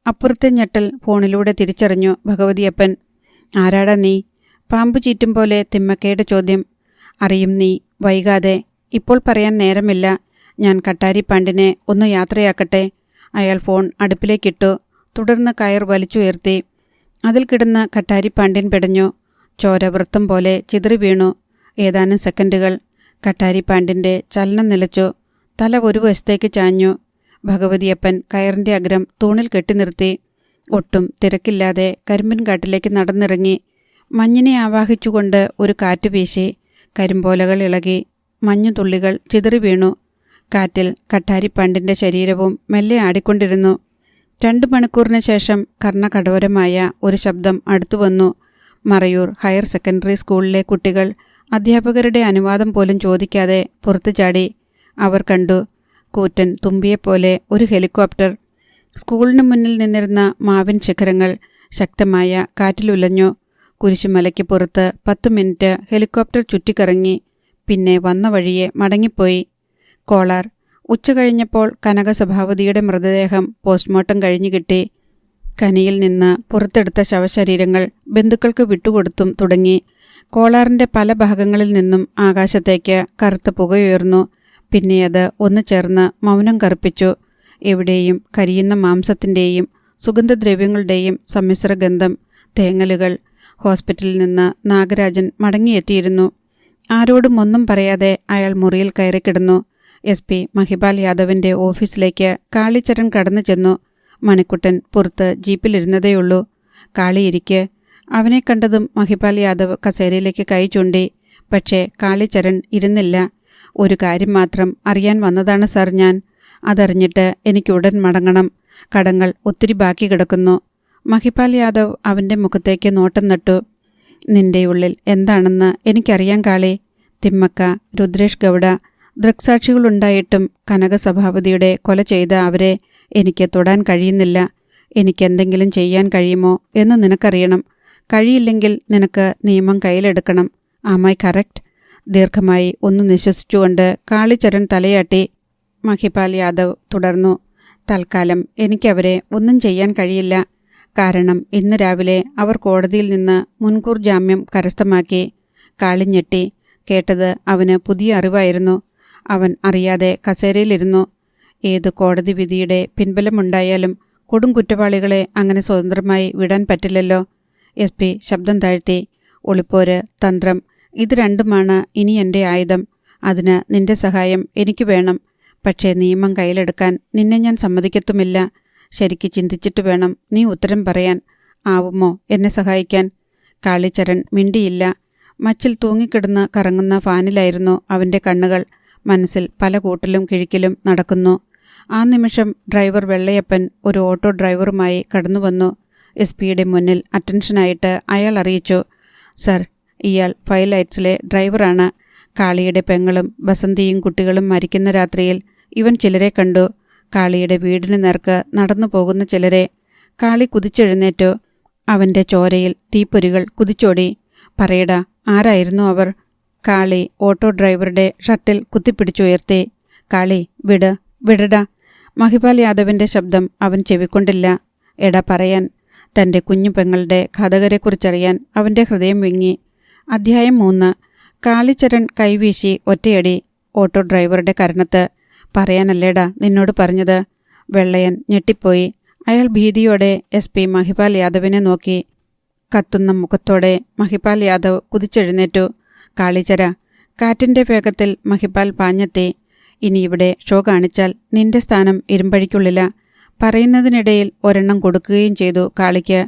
അപ്പുറത്തെ ഞെട്ടൽ ഫോണിലൂടെ തിരിച്ചറിഞ്ഞു ഭഗവതിയപ്പൻ. ആരാടാ നീ? പാമ്പു ചീറ്റും പോലെ തിമ്മക്കയുടെ ചോദ്യം. അറിയും നീ വൈകാതെ. ഇപ്പോൾ പറയാൻ നേരമില്ല. ഞാൻ കട്ടാരിപ്പാണ്ഡ്യനെ ഒന്ന് യാത്രയാക്കട്ടെ. അയാൾ ഫോൺ അടുപ്പിലേക്കിട്ടു. തുടർന്ന് കയർ വലിച്ചുയർത്തി. അതിൽ കിടന്ന് കട്ടാരിപ്പാണ്ഡ്യൻ പിടഞ്ഞു. ചോര വൃത്തം പോലെ ചിതറി വീണു. ഏതാനും സെക്കൻഡുകൾ. കട്ടാരിപ്പാണ്ഡ്യൻ്റെ ചലനം നിലച്ചു. തല ഒരു വശത്തേക്ക് ചാഞ്ഞു. ഭഗവതിയപ്പൻ കയറിൻ്റെ അഗ്രം തൂണിൽ കെട്ടിനിർത്തി. ഒട്ടും തിരക്കില്ലാതെ കരിമ്പിൻ കാട്ടിലേക്ക് നടന്നിറങ്ങി. മഞ്ഞിനെ ആവാഹിച്ചുകൊണ്ട് ഒരു കാറ്റ് വീശി. കരിമ്പോലകൾ ഇളകി. മഞ്ഞുതുള്ളികൾ ചിതറി വീണു. കാറ്റിൽ കട്ടാരിപ്പാണ്ഡ്യൻ്റെ ശരീരവും മെല്ലെ ആടിക്കൊണ്ടിരുന്നു. 2 മണിക്കൂറിന് ശേഷം കർണകഠോരമായ ഒരു ശബ്ദം അടുത്തുവന്നു. മറയൂർ ഹയർ സെക്കൻഡറി സ്കൂളിലെ കുട്ടികൾ അധ്യാപകരുടെ അനുവാദം പോലും ചോദിക്കാതെ പുറത്തു ചാടി. അവർ കണ്ടു, കൂറ്റൻ തുമ്പിയെപ്പോലെ ഒരു ഹെലികോപ്റ്റർ. സ്കൂളിന് മുന്നിൽ നിന്നിരുന്ന മാവിൻ ശിഖരങ്ങൾ ശക്തമായ കാറ്റിലുലഞ്ഞു. കുരിശുമലയ്ക്ക് പുറത്ത് 10 മിനിറ്റ് ഹെലികോപ്റ്റർ ചുറ്റിക്കറങ്ങി. പിന്നെ വന്ന വഴിയെ മടങ്ങിപ്പോയി. കോളാർ. ഉച്ച കഴിഞ്ഞപ്പോൾ കനകസഭാവതിയുടെ മൃതദേഹം പോസ്റ്റ്മോർട്ടം കഴിഞ്ഞു കിട്ടി. കനിയിൽ നിന്ന് പുറത്തെടുത്ത ശവശരീരങ്ങൾ ബന്ധുക്കൾക്ക് വിട്ടുകൊടുത്തും തുടങ്ങി. കോളാറിൻ്റെ പല ഭാഗങ്ങളിൽ നിന്നും ആകാശത്തേക്ക് കറുത്ത പുകയുയർന്നു. പിന്നെ അത് ഒന്നു ചേർന്ന് മൗനം കറുപ്പിച്ചു. എവിടെയും കരിയുന്ന മാംസത്തിൻ്റെയും സുഗന്ധദ്രവ്യങ്ങളുടെയും സമ്മിശ്രഗന്ധം. തേങ്ങലുകൾ. ഹോസ്പിറ്റലിൽ നിന്ന് നാഗരാജൻ മടങ്ങിയെത്തിയിരുന്നു. ആരോടും ഒന്നും പറയാതെ അയാൾ മുറിയിൽ കയറിക്കിടന്നു. SP മഹിപാൽ യാദവിൻ്റെ ഓഫീസിലേക്ക് കാളിച്ചരൺ കടന്നു ചെന്നു. മണിക്കുട്ടൻ പുറത്ത് ജീപ്പിലിരുന്നതേയുള്ളൂ. കാളിയിരിക്കെ. അവനെ കണ്ടതും മഹിപാൽ യാദവ് കസേരയിലേക്ക് കൈ ചൂണ്ടി. പക്ഷേ കാളിച്ചരൺ ഇരുന്നില്ല. ഒരു കാര്യം മാത്രം അറിയാൻ വന്നതാണ് സാർ ഞാൻ. അതറിഞ്ഞിട്ട് എനിക്കുടൻ മടങ്ങണം. കടങ്ങൾ ഒത്തിരി ബാക്കി കിടക്കുന്നു. മഹിപാൽ യാദവ് അവൻ്റെ മുഖത്തേക്ക് നോട്ടം നട്ടു. നിന്റെ ഉള്ളിൽ എന്താണെന്ന് എനിക്കറിയാം കാളി. തിമ്മക്ക, രുദ്രേഷ് ഗൗഡ ദൃക്സാക്ഷികളുണ്ടായിട്ടും കനകസഭാപതിയുടെ കൊല ചെയ്ത അവരെ എനിക്ക് തൊടാൻ കഴിയുന്നില്ല. എനിക്കെന്തെങ്കിലും ചെയ്യാൻ കഴിയുമോ എന്ന് നിനക്കറിയണം. കഴിയില്ലെങ്കിൽ നിനക്ക് നിയമം കയ്യിലെടുക്കണം. ആമായി കറക്റ്റ്? ദീർഘമായി ഒന്ന് നിശ്വസിച്ചുകൊണ്ട് കാളിച്ചരൺ തലയാട്ടി. മഹിപാൽ യാദവ് തുടർന്നു. തൽക്കാലം എനിക്കവരെ ഒന്നും ചെയ്യാൻ കഴിയില്ല. കാരണം ഇന്ന് രാവിലെ അവർ കോടതിയിൽ നിന്ന് മുൻകൂർ ജാമ്യം കരസ്ഥമാക്കി. കാളിഞ്ഞെട്ടി. കേട്ടത് അവന് പുതിയ അറിവായിരുന്നു. അവൻ അറിയാതെ കസേരയിലിരുന്നു. ഏത് കോടതി വിധിയുടെ പിൻബലമുണ്ടായാലും കൊടും കുറ്റവാളികളെ അങ്ങനെ സ്വതന്ത്രമായി വിടാൻ പറ്റില്ലല്ലോ. SP ശബ്ദം താഴ്ത്തി. ഒളിപ്പോര്, തന്ത്രം, ഇത് രണ്ടുമാണ് ഇനി എൻ്റെ ആയുധം. അതിന് നിന്റെ സഹായം എനിക്ക് വേണം. പക്ഷേ നിയമം കയ്യിലെടുക്കാൻ നിന്നെ ഞാൻ സമ്മതിക്കത്തുമില്ല. ശരിക്ക് ചിന്തിച്ചിട്ട് വേണം നീ ഉത്തരം പറയാൻ. ആവുമോ എന്നെ സഹായിക്കാൻ? കാളിച്ചരൺ മിണ്ടിയില്ല. മച്ചിൽ തൂങ്ങിക്കിടന്ന് കറങ്ങുന്ന ഫാനിലായിരുന്നു അവൻ്റെ കണ്ണുകൾ. മനസ്സിൽ പല കൂട്ടലും കിഴിക്കലും നടക്കുന്നു. ആ നിമിഷം ഡ്രൈവർ വെള്ളയപ്പൻ ഒരു ഓട്ടോ ഡ്രൈവറുമായി കടന്നുവന്നു. SP-യുടെ മുന്നിൽ അറ്റൻഷനായിട്ട് അയാൾ അറിയിച്ചു. സർ, ഇയാൾ ഫൈലൈറ്റ്സിലെ ഡ്രൈവറാണ്. കാളിയുടെ പെങ്ങളും ബസന്തിയും കുട്ടികളും മരിക്കുന്ന രാത്രിയിൽ ഇവൻ ചിലരെ കണ്ടു. കാളിയുടെ വീടിന് നേർക്ക് നടന്നു പോകുന്ന ചിലരെ. കാളി കുതിച്ചെഴുന്നേറ്റു. അവൻ്റെ ചോരയിൽ തീപ്പൊരികൾ കുതിച്ചോടി. പറയടാ, ആരായിരുന്നു അവർ? കാളി ഓട്ടോ ഡ്രൈവറുടെ ഷട്ടിൽ കുത്തിപ്പിടിച്ചുയർത്തി. കാളി, വിടടാ. മഹിപാൽ യാദവിൻ്റെ ശബ്ദം അവൻ ചെവിക്കൊണ്ടില്ല. എടാ പറയാൻ. തൻ്റെ കുഞ്ഞു പെങ്ങളുടെ ഘാതകരെക്കുറിച്ചറിയാൻ അവൻ്റെ ഹൃദയം വിങ്ങി. അധ്യായം 3. കാളിച്ചരൺ കൈവീശി ഒറ്റയടി ഓട്ടോ ഡ്രൈവറുടെ കരണത്ത്. പറയാനല്ലേടാ നിന്നോട് പറഞ്ഞത്. വെള്ളയൻ ഞെട്ടിപ്പോയി. അയാൾ ഭീതിയോടെ SP മഹിപാൽ യാദവിനെ നോക്കി. കത്തുന്ന മുഖത്തോടെ മഹിപാൽ യാദവ് കുതിച്ചെഴുന്നേറ്റു. കാളിച്ചര. കാറ്റിൻ്റെ വേഗത്തിൽ മഹിപാൽ പാഞ്ഞെത്തി. ഇനി ഇവിടെ ഷോ കാണിച്ചാൽ നിന്റെ സ്ഥാനം ഇരുമ്പഴിക്കുള്ളില. പറയുന്നതിനിടയിൽ ഒരെണ്ണം കൊടുക്കുകയും ചെയ്തു കാളിക്ക്.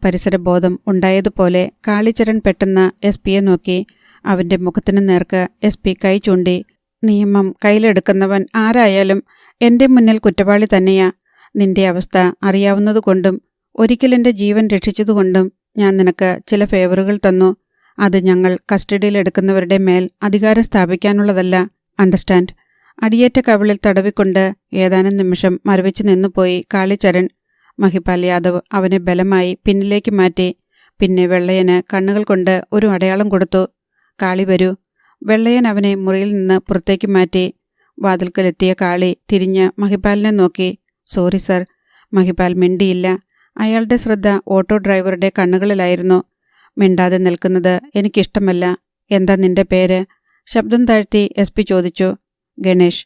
പരിസരബോധം ഉണ്ടായതുപോലെ കാളിച്ചരൺ പെട്ടെന്ന് SP-യെ നോക്കി. അവൻ്റെ മുഖത്തിന് നേർക്ക് SP കൈ ചൂണ്ടി. നിയമം കയ്യിലെടുക്കുന്നവൻ ആരായാലും എൻ്റെ മുന്നിൽ കുറ്റവാളി തന്നെയാ. നിന്റെ അവസ്ഥ അറിയാവുന്നതുകൊണ്ടും ഒരിക്കൽ എൻ്റെ ജീവൻ രക്ഷിച്ചതുകൊണ്ടും ഞാൻ നിനക്ക് ചില ഫേവറുകൾ തന്നു. അത് ഞങ്ങൾ കസ്റ്റഡിയിലെടുക്കുന്നവരുടെ മേൽ അധികാരം സ്ഥാപിക്കാനുള്ളതല്ല. അണ്ടർസ്റ്റാൻഡ്? അടിയേറ്റ കവിളിൽ തടവിക്കൊണ്ട് ഏതാനും നിമിഷം മരവിച്ചു നിന്നുപോയി കാളിച്ചരൺ. മഹിപാൽ യാദവ് അവനെ ബലമായി പിന്നിലേക്ക് മാറ്റി. പിന്നെ വെള്ളയന് കണ്ണുകൾ കൊണ്ട് ഒരു അടയാളം കൊടുത്തു. കാളി വരൂ. വെള്ളയൻ അവനെ മുറിയിൽ നിന്ന് പുറത്തേക്ക് മാറ്റി. വാതിൽക്കലെത്തിയ കാളി തിരിഞ്ഞ് മഹിപാലിനെ നോക്കി. Sorry sir. മഹിപാൽ മിണ്ടിയില്ല. അയാളുടെ ശ്രദ്ധ ഓട്ടോ ഡ്രൈവറുടെ കണ്ണുകളിലായിരുന്നു. മിണ്ടാതെ നിൽക്കുന്നത് എനിക്കിഷ്ടമല്ല. എന്താ നിന്റെ പേര്? ശബ്ദം താഴ്ത്തി SP ചോദിച്ചു. ഗണേഷ്.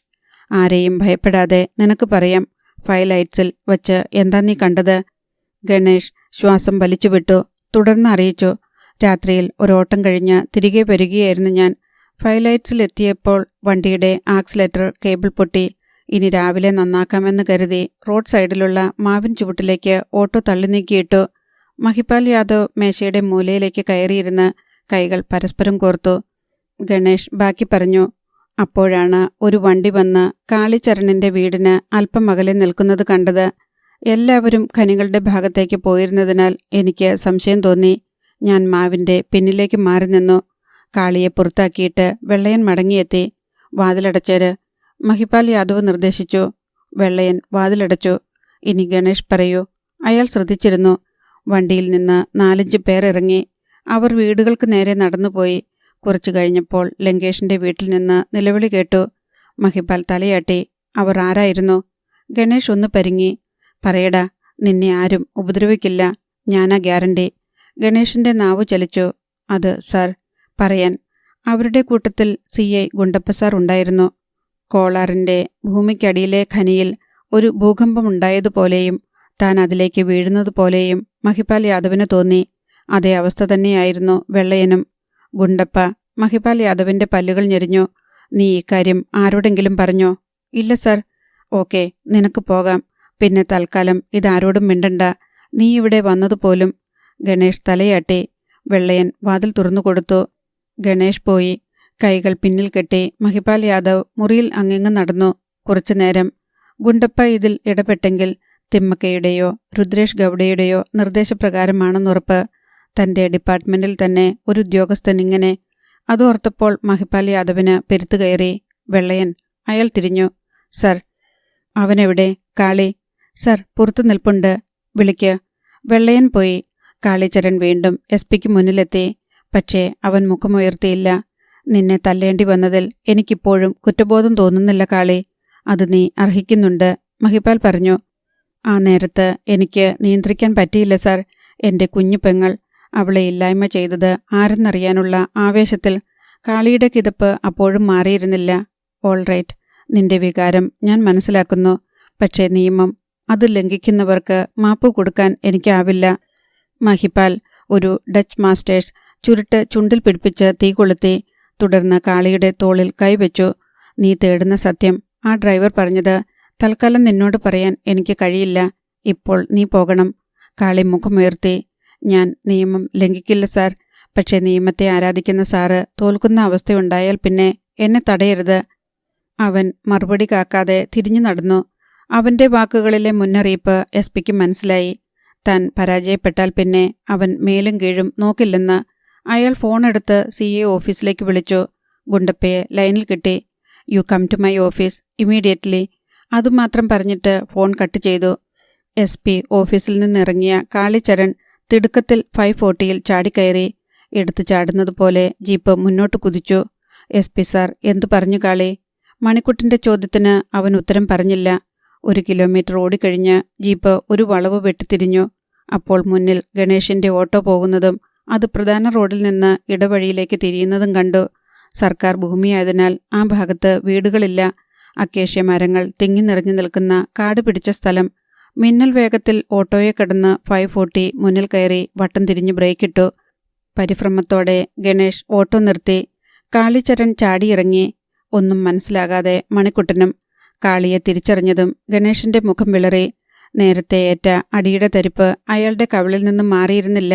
ആരെയും ഭയപ്പെടാതെ നിനക്ക് പറയാം. ഫൈലൈറ്റ്സിൽ വച്ച് എന്താ നീ കണ്ടത്? ഗണേഷ് ശ്വാസം വലിച്ചുവിട്ടു. തുടർന്ന് അറിയിച്ചു. രാത്രിയിൽ ഒരോട്ടം കഴിഞ്ഞ് തിരികെ വരികയായിരുന്നു ഞാൻ. ഫൈലൈറ്റ്സിലെത്തിയപ്പോൾ വണ്ടിയുടെ ആക്സിലേറ്റർ കേബിൾ പൊട്ടി. ഇനി രാവിലെ നന്നാക്കാമെന്ന് കരുതി റോഡ് സൈഡിലുള്ള മാവിൻ ചുവട്ടിലേക്ക് ഓട്ടോ തള്ളി നീക്കിയിട്ടു. മഹിപാൽ യാദവ് മേശയുടെ മൂലയിലേക്ക് കയറിയിരുന്ന് കൈകൾ പരസ്പരം കോർത്തു. ഗണേഷ് ബാക്കി പറഞ്ഞു. അപ്പോഴാണ് ഒരു വണ്ടി വന്ന് കാളിച്ചരണിൻ്റെ വീടിന് അല്പം അകലെ നിൽക്കുന്നത് കണ്ടത്. എല്ലാവരും ഖനികളുടെ ഭാഗത്തേക്ക് പോയിരുന്നതിനാൽ എനിക്ക് സംശയം തോന്നി. ഞാൻ മാവിൻ്റെ പിന്നിലേക്ക് മാറി നിന്നു. കാളിയെ പുറത്താക്കിയിട്ട് വെള്ളയൻ മടങ്ങിയെത്തി. വാതിലടച്ചേര്, മഹിപാൽ യാദവ് നിർദ്ദേശിച്ചു. വെള്ളയൻ വാതിലടച്ചു. ഇനി ഗണേഷ് പറയൂ. അയാൾ ശ്രദ്ധിച്ചിരുന്നു. വണ്ടിയിൽ നിന്ന് 4-5 പേർ ഇറങ്ങി. അവർ വീടുകൾക്ക് നേരെ നടന്നുപോയി. കുറച്ചു കഴിഞ്ഞപ്പോൾ ലങ്കേഷിന്റെ വീട്ടിൽ നിന്ന് നിലവിളി കേട്ടു. മഹിപാൽ തലയാട്ടി. അവർ ആരായിരുന്നു? ഗണേഷ് ഒന്ന് പരിങ്ങി. പറയടാ, നിന്നെ ആരും ഉപദ്രവിക്കില്ല, ഞാനാ ഗ്യാരണ്ടി. ഗണേഷിന്റെ നാവു ചലിച്ചു. അത് സാർ, പറയാൻ. അവരുടെ കൂട്ടത്തിൽ CI ഗുണ്ടപ്പ സാർ ഉണ്ടായിരുന്നു. കോളാറിന്റെ ഭൂമിക്കടിയിലെ ഖനിയിൽ ഒരു ഭൂകമ്പമുണ്ടായതുപോലെയും താൻ അതിലേക്ക് വീഴുന്നതുപോലെയും മഹിപാൽ യാദവിന് തോന്നി. അതേ അവസ്ഥ തന്നെയായിരുന്നു വെള്ളയനും. ഗുണ്ടപ്പ, മഹിപാൽ യാദവിന്റെ പല്ലുകൾ ഞെരിഞ്ഞു. നീ ഇക്കാര്യം ആരോടെങ്കിലും പറഞ്ഞോ? ഇല്ല സർ. ഓക്കെ, നിനക്ക് പോകാം. പിന്നെ തൽക്കാലം ഇതാരോടും മിണ്ടണ്ട. നീ ഇവിടെ വന്നതുപോലും. ഗണേഷ് തലയാട്ടി. വെള്ളയൻ വാതിൽ തുറന്നുകൊടുത്തു. ഗണേഷ് പോയി. കൈകൾ പിന്നിൽ കെട്ടി മഹിപാൽ യാദവ് മുറിയിൽ അങ്ങിങ്ങ് നടന്നു. കുറച്ചുനേരം. ഗുണ്ടപ്പ ഇതിൽ ഇടപെട്ടെങ്കിൽ തിമ്മക്കയുടെയോ രുദ്രേഷ് ഗൗഡയുടെയോ നിർദ്ദേശപ്രകാരമാണെന്നുറപ്പ്. തന്റെ ഡിപ്പാർട്ട്മെന്റിൽ തന്നെ ഒരു ഉദ്യോഗസ്ഥൻ ഇങ്ങനെ. അതോർത്തപ്പോൾ മഹിപാൽ യാദവിന് പെരുത്തുകയറി. വെള്ളയൻ. അയാൾ തിരിഞ്ഞു. സർ. അവനെവിടെ? കാളി. സർ, പുറത്തു നിൽപ്പുണ്ട്. വിളിക്ക്. വെള്ളയൻ പോയി. കാളിച്ചരൺ വീണ്ടും SP-ക്ക് മുന്നിലെത്തി. പക്ഷേ അവൻ മുഖമുയർത്തിയില്ല. നിന്നെ തല്ലേണ്ടി വന്നതിൽ എനിക്കിപ്പോഴും കുറ്റബോധം തോന്നുന്നില്ല കാളി. അത് നീ അർഹിക്കുന്നുണ്ട്, മഹിപാൽ പറഞ്ഞു. ആ നേരത്ത് എനിക്ക് നിയന്ത്രിക്കാൻ പറ്റിയില്ല സാർ. എന്റെ കുഞ്ഞു പെങ്ങൾ. അവളെ ഇല്ലായ്മ ചെയ്തത് ആരെന്നറിയാനുള്ള ആവേശത്തിൽ. കാളിയുടെ കിതപ്പ് അപ്പോഴും മാറിയിരുന്നില്ല. ഓൾ റൈറ്റ്, നിന്റെ വികാരം ഞാൻ മനസ്സിലാക്കുന്നു. പക്ഷേ നിയമം, അത് ലംഘിക്കുന്നവർക്ക് മാപ്പ് കൊടുക്കാൻ എനിക്കാവില്ല. മഹിപാൽ ഒരു ഡച്ച് മാസ്റ്റേഴ്സ് ചുരുട്ട് ചുണ്ടിൽ പിടിപ്പിച്ച് തീ കൊളുത്തി. തുടർന്ന് കാളിയുടെ തോളിൽ കൈവച്ചു. നീ തേടുന്ന സത്യം ആ ഡ്രൈവർ പറഞ്ഞത് തൽക്കാലം നിന്നോട് പറയാൻ എനിക്ക് കഴിയില്ല. ഇപ്പോൾ നീ പോകണം. കാളി മുഖമുയർത്തി. ഞാൻ നിയമം ലംഘിക്കില്ല സാർ. പക്ഷേ നിയമത്തെ ആരാധിക്കുന്ന സാറ് തോൽക്കുന്ന അവസ്ഥയുണ്ടായാൽ പിന്നെ എന്നെ തടയരുത്. അവൻ മറുപടി കാക്കാതെ തിരിഞ്ഞു നടന്നു. അവന്റെ വാക്കുകളിലെ മുന്നറിയിപ്പ് SP-ക്ക് മനസ്സിലായി. താൻ പരാജയപ്പെട്ടാൽ പിന്നെ അവൻ മേലും കീഴും നോക്കില്ലെന്ന്. അയാൾ ഫോണെടുത്ത് CA ഓഫീസിലേക്ക് വിളിച്ചു. ഗുണ്ടപ്പയെ ലൈനിൽ കിട്ടി. You come to my office immediately. അതുമാത്രം പറഞ്ഞിട്ട് ഫോൺ കട്ട് ചെയ്തു. SP ഓഫീസിൽ നിന്നിറങ്ങിയ കാളിച്ചരൺ തിടുക്കത്തിൽ 540-ൽ ചാടിക്കയറി. എടുത്തു ചാടുന്നതുപോലെ ജീപ്പ് മുന്നോട്ട് കുതിച്ചു. SP സാർ, എന്തു പറഞ്ഞു കാളി? മണിക്കുട്ടിന്റെ ചോദ്യത്തിന് അവൻ ഉത്തരം പറഞ്ഞില്ല. 1 കിലോമീറ്റർ ഓടിക്കഴിഞ്ഞ് ജീപ്പ് ഒരു വളവ് വെട്ടിത്തിരിഞ്ഞു. അപ്പോൾ മുന്നിൽ ഗണേഷിന്റെ ഓട്ടോ പോകുന്നതും അത് പ്രധാന റോഡിൽ നിന്ന് ഇടവഴിയിലേക്ക് തിരിയുന്നതും കണ്ടു. സർക്കാർ ഭൂമിയായതിനാൽ ആ ഭാഗത്ത് വീടുകളില്ല. അക്കേഷ്യ മരങ്ങൾ തിങ്ങി നിറഞ്ഞു നിൽക്കുന്ന കാട് പിടിച്ച സ്ഥലം. മിന്നൽ വേഗത്തിൽ ഓട്ടോയെ കടന്ന് 540 മുന്നിൽ കയറി വട്ടം തിരിഞ്ഞ് ബ്രേക്കിട്ടു. പരിഭ്രമത്തോടെ ഗണേഷ് ഓട്ടോ നിർത്തി. കാളിച്ചരൺ ചാടിയിറങ്ങി. ഒന്നും മനസ്സിലാകാതെ മണിക്കുട്ടനും. കാളിയെ തിരിച്ചറിഞ്ഞതും ഗണേഷിന്റെ മുഖം വിളറി. നേരത്തെ ഏറ്റ അടിയുടെ തരിപ്പ് അയാളുടെ കവിളിൽ നിന്നും മാറിയിരുന്നില്ല.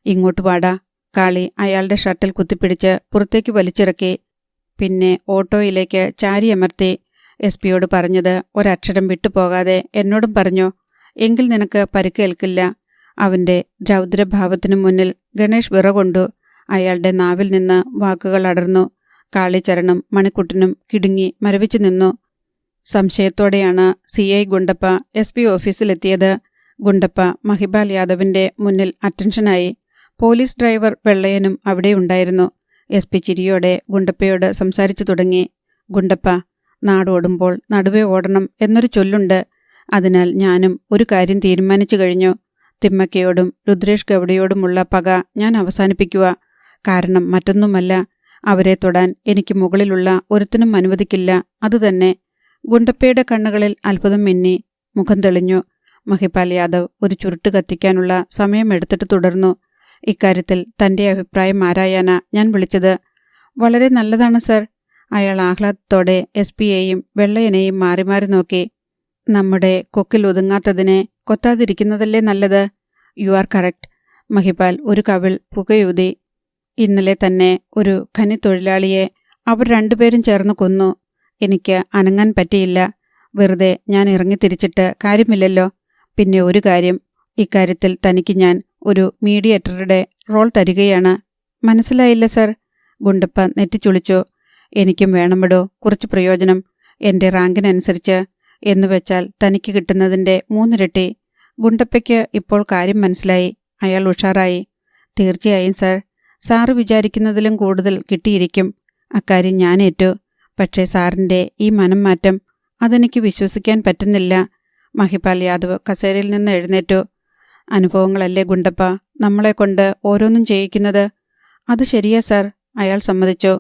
ഇങ്ങോട്ട് വാടാ. കാളി അയാളുടെ ഷർട്ടിൽ കുത്തിപ്പിടിച്ച് പുറത്തേക്ക് വലിച്ചിറക്കി. പിന്നെ ഓട്ടോയിലേക്ക് ചാരിയമർത്തി. SP-യോട് പറഞ്ഞത് ഒരക്ഷരം വിട്ടുപോകാതെ എന്നോടും പറഞ്ഞോ? എങ്കിൽ നിനക്ക് പരിക്കേൽക്കില്ല. അവന്റെ രൗദ്രഭാവത്തിനു മുന്നിൽ ഗണേഷ് വിറകൊണ്ടു. അയാളുടെ നാവിൽ നിന്ന് വാക്കുകൾ അടർന്നു. കാളിച്ചരണും മണിക്കുട്ടനും കിടുങ്ങി മരവിച്ചു നിന്നു. സംശയത്തോടെയാണ് CI ഗുണ്ടപ്പ SP ഓഫീസിലെത്തിയത്. ഗുണ്ടപ്പ മഹിപാൽ യാദവിന്റെ മുന്നിൽ അറ്റൻഷനായി. പോലീസ് ഡ്രൈവർ വെള്ളയനും അവിടെയുണ്ടായിരുന്നു. SP ചിരിയോടെ ഗുണ്ടപ്പയോട് സംസാരിച്ചു തുടങ്ങി. ഗുണ്ടപ്പ, നാടോടുമ്പോൾ നടുവേ ഓടണം എന്നൊരു ചൊല്ലുണ്ട്. അതിനാൽ ഞാനും ഒരു കാര്യം തീരുമാനിച്ചു കഴിഞ്ഞു. തിമ്മക്കയോടും രുദ്രേഷ് ഗൗഡയോടുമുള്ള പക ഞാൻ അവസാനിപ്പിക്കുക. കാരണം മറ്റൊന്നുമല്ല, അവരെ തൊടാൻ എനിക്ക് മുകളിലുള്ള ഒരുത്തിനും അനുവദിക്കില്ല. അതുതന്നെ. ഗുണ്ടപ്പയുടെ കണ്ണുകളിൽ അത്ഭുതം മിന്നി. മുഖം തെളിഞ്ഞു. മഹിപാൽ യാദവ് ഒരു ചുരുട്ട് കത്തിക്കാനുള്ള സമയമെടുത്തിട്ട് തുടർന്നു. ഇക്കാര്യത്തിൽ തന്റെ അഭിപ്രായം ആരായാനാ ഞാൻ വിളിച്ചത്. വളരെ നല്ലതാണ് സർ. അയാൾ ആഹ്ലാദത്തോടെ SP-യെയും വെള്ളയനെയും മാറി മാറി നോക്കി. നമ്മുടെ കൊക്കിൽ ഒതുങ്ങാത്തതിനെ കൊത്താതിരിക്കുന്നതല്ലേ നല്ലത്. You are correct. മഹിപാൽ ഒരു കവിൾ പുകയൂതി. ഇന്നലെ തന്നെ ഒരു ഖനിത്തൊഴിലാളിയെ അവർ രണ്ടുപേരും ചേർന്ന് കൊന്നു. എനിക്ക് അനങ്ങാൻ പറ്റിയില്ല. വെറുതെ ഞാൻ ഇറങ്ങിത്തിരിച്ചിട്ട് കാര്യമില്ലല്ലോ. പിന്നെ ഒരു കാര്യം, ഇക്കാര്യത്തിൽ തനിക്ക് ഞാൻ ഒരു മീഡിയേറ്ററുടെ റോൾ തരികയാണ്. മനസ്സിലായില്ല സർ? ഗുണ്ടപ്പ നെറ്റിച്ചുളിച്ചു. എനിക്കും വേണമിടോ കുറച്ച് പ്രയോജനം, എൻ്റെ റാങ്കിനനുസരിച്ച്. എന്നുവെച്ചാൽ തനിക്ക് കിട്ടുന്നതിൻ്റെ 3 ഇരട്ടി. ഗുണ്ടപ്പയ്ക്ക് ഇപ്പോൾ കാര്യം മനസ്സിലായി. അയാൾ ഉഷാറായി. തീർച്ചയായും സർ, സാറ് വിചാരിക്കുന്നതിലും കൂടുതൽ കിട്ടിയിരിക്കും. അക്കാര്യം ഞാൻ ഏറ്റു. പക്ഷേ സാറിൻ്റെ ഈ മനം മാറ്റം, അതെനിക്ക് വിശ്വസിക്കാൻ പറ്റുന്നില്ല. മഹിപാൽ യാദവ് കസേരയിൽ നിന്ന് എഴുന്നേറ്റു. അനുഭവങ്ങളല്ലേ ഗുണ്ടപ്പ നമ്മളെക്കൊണ്ട് ഓരോന്നും ചെയ്യിക്കുന്നത്? അത് ശരിയാ സർ, അയാൾ സമ്മതിച്ചു.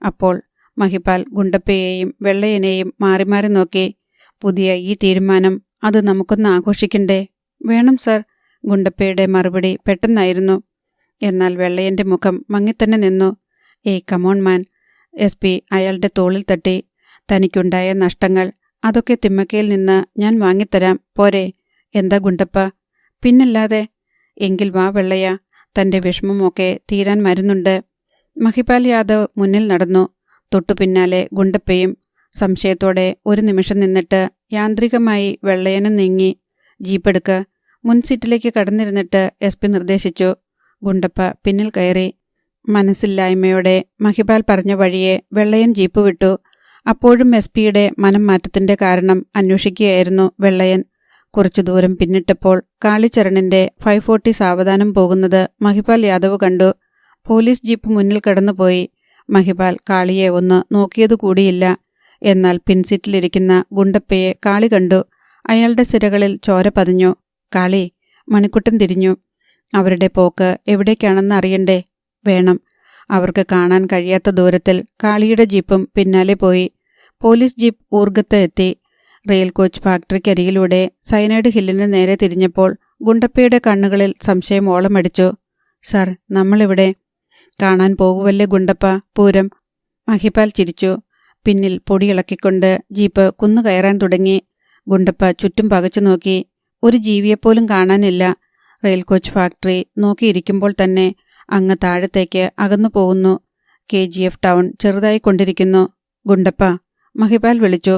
അപ്പോൾ മഹിപാൽ ഗുണ്ടപ്പയെയും വെള്ളയനെയും മാറി മാറി നോക്കി. പുതിയ ഈ തീരുമാനം, അത് നമുക്കൊന്ന് ആഘോഷിക്കണ്ടേ? വേണം സർ. ഗുണ്ടപ്പയുടെ മറുപടി പെട്ടെന്നായിരുന്നു. എന്നാൽ വെള്ളയൻ്റെ മുഖം മങ്ങിത്തന്നെ നിന്നു. ഏയ് കമോൺ മാൻ. SP അയാളുടെ തോളിൽ തട്ടി. തനിക്കുണ്ടായ നഷ്ടങ്ങൾ, അതൊക്കെ തിമ്മക്കയിൽ നിന്ന് ഞാൻ വാങ്ങിത്തരാം, പോരെ? എന്താ ഗുണ്ടപ്പ? പിന്നല്ലാതെ. എങ്കിൽ വാ വെള്ളയ, തൻ്റെ വിഷമമൊക്കെ തീരാൻ മരുന്നുണ്ട്. മഹിപാൽ യാദവ് മുന്നിൽ നടന്നു. തൊട്ടു പിന്നാലെ ഗുണ്ടപ്പയും. സംശയത്തോടെ ഒരു നിമിഷം നിന്നിട്ട് യാന്ത്രികമായി വെള്ളയനും നീങ്ങി. ജീപ്പെടുക്ക്. മുൻസീറ്റിലേക്ക് കടന്നിരുന്നിട്ട് SP നിർദ്ദേശിച്ചു. ഗുണ്ടപ്പ പിന്നിൽ കയറി. മനസ്സില്ലായ്മയോടെ മഹിപാൽ പറഞ്ഞ വഴിയെ വെള്ളയൻ ജീപ്പ് വിട്ടു. അപ്പോഴും SP-യുടെ മനം മാറ്റത്തിൻ്റെ കാരണം അന്വേഷിക്കുകയായിരുന്നു വെള്ളയൻ. കുറച്ചു ദൂരം പിന്നിട്ടപ്പോൾ കാളിച്ചരണിൻ്റെ 540 സാവധാനം പോകുന്നത് മഹിപാൽ യാദവ് കണ്ടു. പോലീസ് ജീപ്പ് മുന്നിൽ കടന്നുപോയി. മഹിപാൽ കാളിയെ ഒന്ന് നോക്കിയതുകൂടിയില്ല. എന്നാൽ പിൻസീറ്റിലിരിക്കുന്ന ഗുണ്ടപ്പയെ കാളി കണ്ടു. അയാളുടെ സിരകളിൽ ചോര പതിഞ്ഞു. കാളി. മണിക്കുട്ടൻ തിരിഞ്ഞു. അവരുടെ പോക്ക് എവിടേക്കാണെന്ന് അറിയണ്ടേ? വേണം. അവർക്ക് കാണാൻ കഴിയാത്ത ദൂരത്തിൽ കാളിയുടെ ജീപ്പും പിന്നാലെ പോയി. പോലീസ് ജീപ്പ് ഊർഗത്ത് എത്തി. റെയിൽ കോച്ച് ഫാക്ടറിക്കരികിലൂടെ സൈനൈഡ് ഹില്ലിന് നേരെ തിരിഞ്ഞപ്പോൾ ഗുണ്ടപ്പയുടെ കണ്ണുകളിൽ സംശയം ഓളമടിച്ചു. സർ, നമ്മളിവിടെ കാണാൻ പോകുവല്ലേ ഗുണ്ടപ്പ പൂരം? മഹിപാൽ ചിരിച്ചു. പിന്നിൽ പൊടിയിളക്കിക്കൊണ്ട് ജീപ്പ് കുന്നുകയറാൻ തുടങ്ങി. ഗുണ്ടപ്പ ചുറ്റും പകച്ചു നോക്കി. ഒരു ജീവിയെപ്പോലും കാണാനില്ല. റെയിൽ കോച്ച് ഫാക്ടറി നോക്കിയിരിക്കുമ്പോൾ തന്നെ അങ്ങ് താഴത്തേക്ക് അകന്നു പോകുന്നു. KGF ടൗൺ ചെറുതായിക്കൊണ്ടിരിക്കുന്നു. ഗുണ്ടപ്പ, മഹിപാൽ വിളിച്ചു.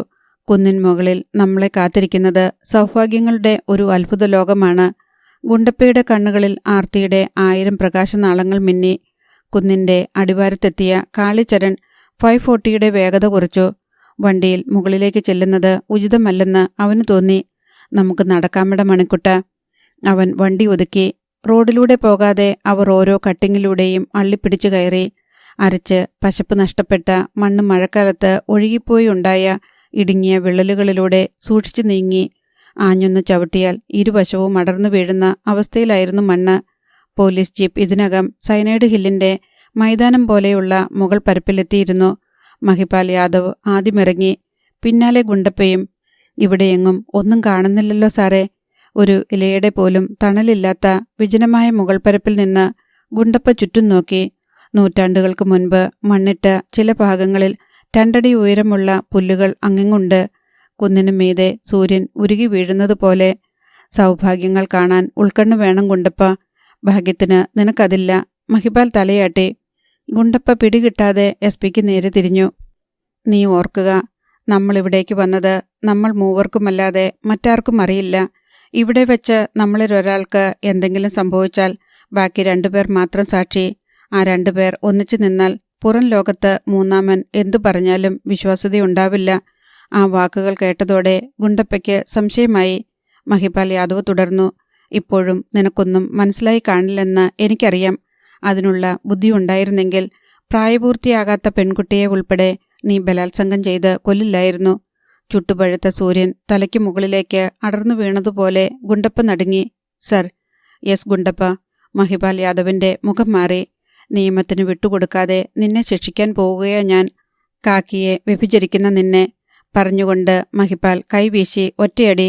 കുന്നിൻ മുകളിൽ നമ്മളെ കാത്തിരിക്കുന്നത് സൗഭാഗ്യങ്ങളുടെ ഒരു അത്ഭുത ലോകമാണ്. ഗുണ്ടപ്പയുടെ കണ്ണുകളിൽ ആർത്തിയുടെ 1000 പ്രകാശനാളങ്ങൾ മിന്നി. കുന്നിൻ്റെ അടിവാരത്തെത്തിയ കാളിച്ചരൺ 540-യുടെ വേഗത കുറച്ചു. വണ്ടിയിൽ മുകളിലേക്ക് ചെല്ലുന്നത് ഉചിതമല്ലെന്ന് അവന് തോന്നി. നമുക്ക് നടക്കാമിട മണിക്കുട്ട. അവൻ വണ്ടി ഒതുക്കി. റോഡിലൂടെ പോകാതെ അവർ ഓരോ കട്ടിങ്ങിലൂടെയും അള്ളിപ്പിടിച്ചു കയറി. അരച്ച് പശപ്പ് നഷ്ടപ്പെട്ട മണ്ണ് മഴക്കാലത്ത് ഒഴുകിപ്പോയി ഉണ്ടായ ഇടുങ്ങിയ വിള്ളലുകളിലൂടെ സൂക്ഷിച്ചു നീങ്ങി. ആഞ്ഞൊന്ന് ചവിട്ടിയാൽ ഇരുവശവും അടർന്നു വീഴുന്ന അവസ്ഥയിലായിരുന്നു മണ്ണ്. പോലീസ് ജീപ്പ് ഇതിനകം സൈനൈഡ് ഹില്ലിൻ്റെ മൈതാനം പോലെയുള്ള മുകൾ പരപ്പിലെത്തിയിരുന്നു. മഹിപാൽ യാദവ് ആദ്യമിറങ്ങി. പിന്നാലെ ഗുണ്ടപ്പയും. ഇവിടെയെങ്ങും ഒന്നും കാണുന്നില്ലല്ലോ സാറേ. ഒരു ഇലയുടെ പോലും തണലില്ലാത്ത വിജനമായ മുകൾ പരപ്പിൽ നിന്ന് ഗുണ്ടപ്പ ചുറ്റും നോക്കി. നൂറ്റാണ്ടുകൾക്ക് മുൻപ് മണ്ണിട്ട ചില ഭാഗങ്ങളിൽ 2 അടി ഉയരമുള്ള പുല്ലുകൾ അങ്ങിങ്ങുണ്ട്. കുന്നിനു മീതെ സൂര്യൻ ഉരുകി വീഴുന്നതുപോലെ. സൗഭാഗ്യങ്ങൾ കാണാൻ ഉൾക്കണ്ണു വേണം ഗുണ്ടപ്പ. ഭാഗ്യത്തിന് നിനക്കതില്ല. മഹിപാൽ തലയാട്ടി. ഗുണ്ടപ്പ പിടികിട്ടാതെ SP-ക്ക് നേരെ തിരിഞ്ഞു. നീ ഓർക്കുക, നമ്മളിവിടേക്ക് വന്നത് നമ്മൾ മൂവർക്കുമല്ലാതെ മറ്റാർക്കും അറിയില്ല. ഇവിടെ വെച്ച് നമ്മളിലൊരാൾക്ക് എന്തെങ്കിലും സംഭവിച്ചാൽ ബാക്കി 2 പേർ മാത്രം സാക്ഷി. ആ 2 പേർ ഒന്നിച്ചു നിന്നാൽ പുറം ലോകത്ത് മൂന്നാമൻ എന്തു പറഞ്ഞാലും വിശ്വാസ്യതയുണ്ടാവില്ല. ആ വാക്കുകൾ കേട്ടതോടെ ഗുണ്ടപ്പയ്ക്ക് സംശയമായി. മഹിപാൽ യാദവ് തുടർന്നു. ഇപ്പോഴും നിനക്കൊന്നും മനസ്സിലായി കാണില്ലെന്ന് എനിക്കറിയാം. അതിനുള്ള ബുദ്ധിയുണ്ടായിരുന്നെങ്കിൽ പ്രായപൂർത്തിയാകാത്ത പെൺകുട്ടിയെ ഉൾപ്പെടെ നീ ബലാത്സംഗം ചെയ്ത് കൊല്ലില്ലായിരുന്നു. ചുട്ടുപഴുത്ത സൂര്യൻ തലയ്ക്ക് മുകളിലേക്ക് അടർന്നു വീണതുപോലെ ഗുണ്ടപ്പ നടുങ്ങി. സർ. യെസ് ഗുണ്ടപ്പ. മഹിപാൽ യാദവിൻ്റെ മുഖം മാറി. നിയമത്തിന് വിട്ടുകൊടുക്കാതെ നിന്നെ ശിക്ഷിക്കാൻ പോവുകയാ ഞാൻ. കാക്കിയെ വ്യഭിചരിക്കുന്ന നിന്നെ. പറഞ്ഞുകൊണ്ട് മഹിപാൽ കൈവീശി ഒറ്റയടി.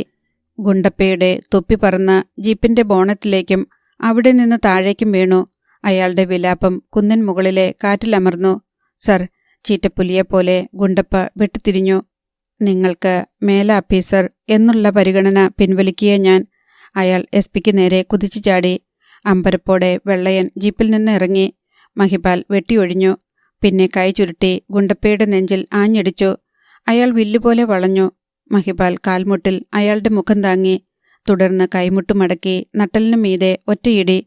ഗുണ്ടപ്പയുടെ തൊപ്പി പറന്ന് ജീപ്പിൻ്റെ ബോണറ്റിലേക്കും അവിടെ നിന്ന് താഴേക്കും വീണു. അയാളുടെ വിലാപം കുന്നിൻ മുകളിലെ കാറ്റിലമർന്നു. സർ. ചീറ്റപ്പുലിയെപ്പോലെ ഗുണ്ടപ്പ വെട്ടിത്തിരിഞ്ഞു. നിങ്ങൾക്ക് മേലാഫീസർ എന്നുള്ള പരിഗണന പിൻവലിക്കുക ഞാൻ. അയാൾ SP-ക്ക് നേരെ കുതിച്ചു ചാടി. അമ്പരപ്പോടെ വെള്ളയൻ ജീപ്പിൽ നിന്ന് ഇറങ്ങി. മഹിപാൽ വെട്ടിയൊഴിഞ്ഞു. പിന്നെ കൈ ചുരുട്ടി ഗുണ്ടപ്പയുടെ നെഞ്ചിൽ ആഞ്ഞടിച്ചു. അയാൾ വില്ലുപോലെ വളഞ്ഞു. മഹിപാൽ കാൽമുട്ടിൽ അയാളുടെ മുഖം താങ്ങി. തുടർന്ന് കൈമുട്ടുമടക്കി നട്ടലിനു മീതെ ഒറ്റയിടി.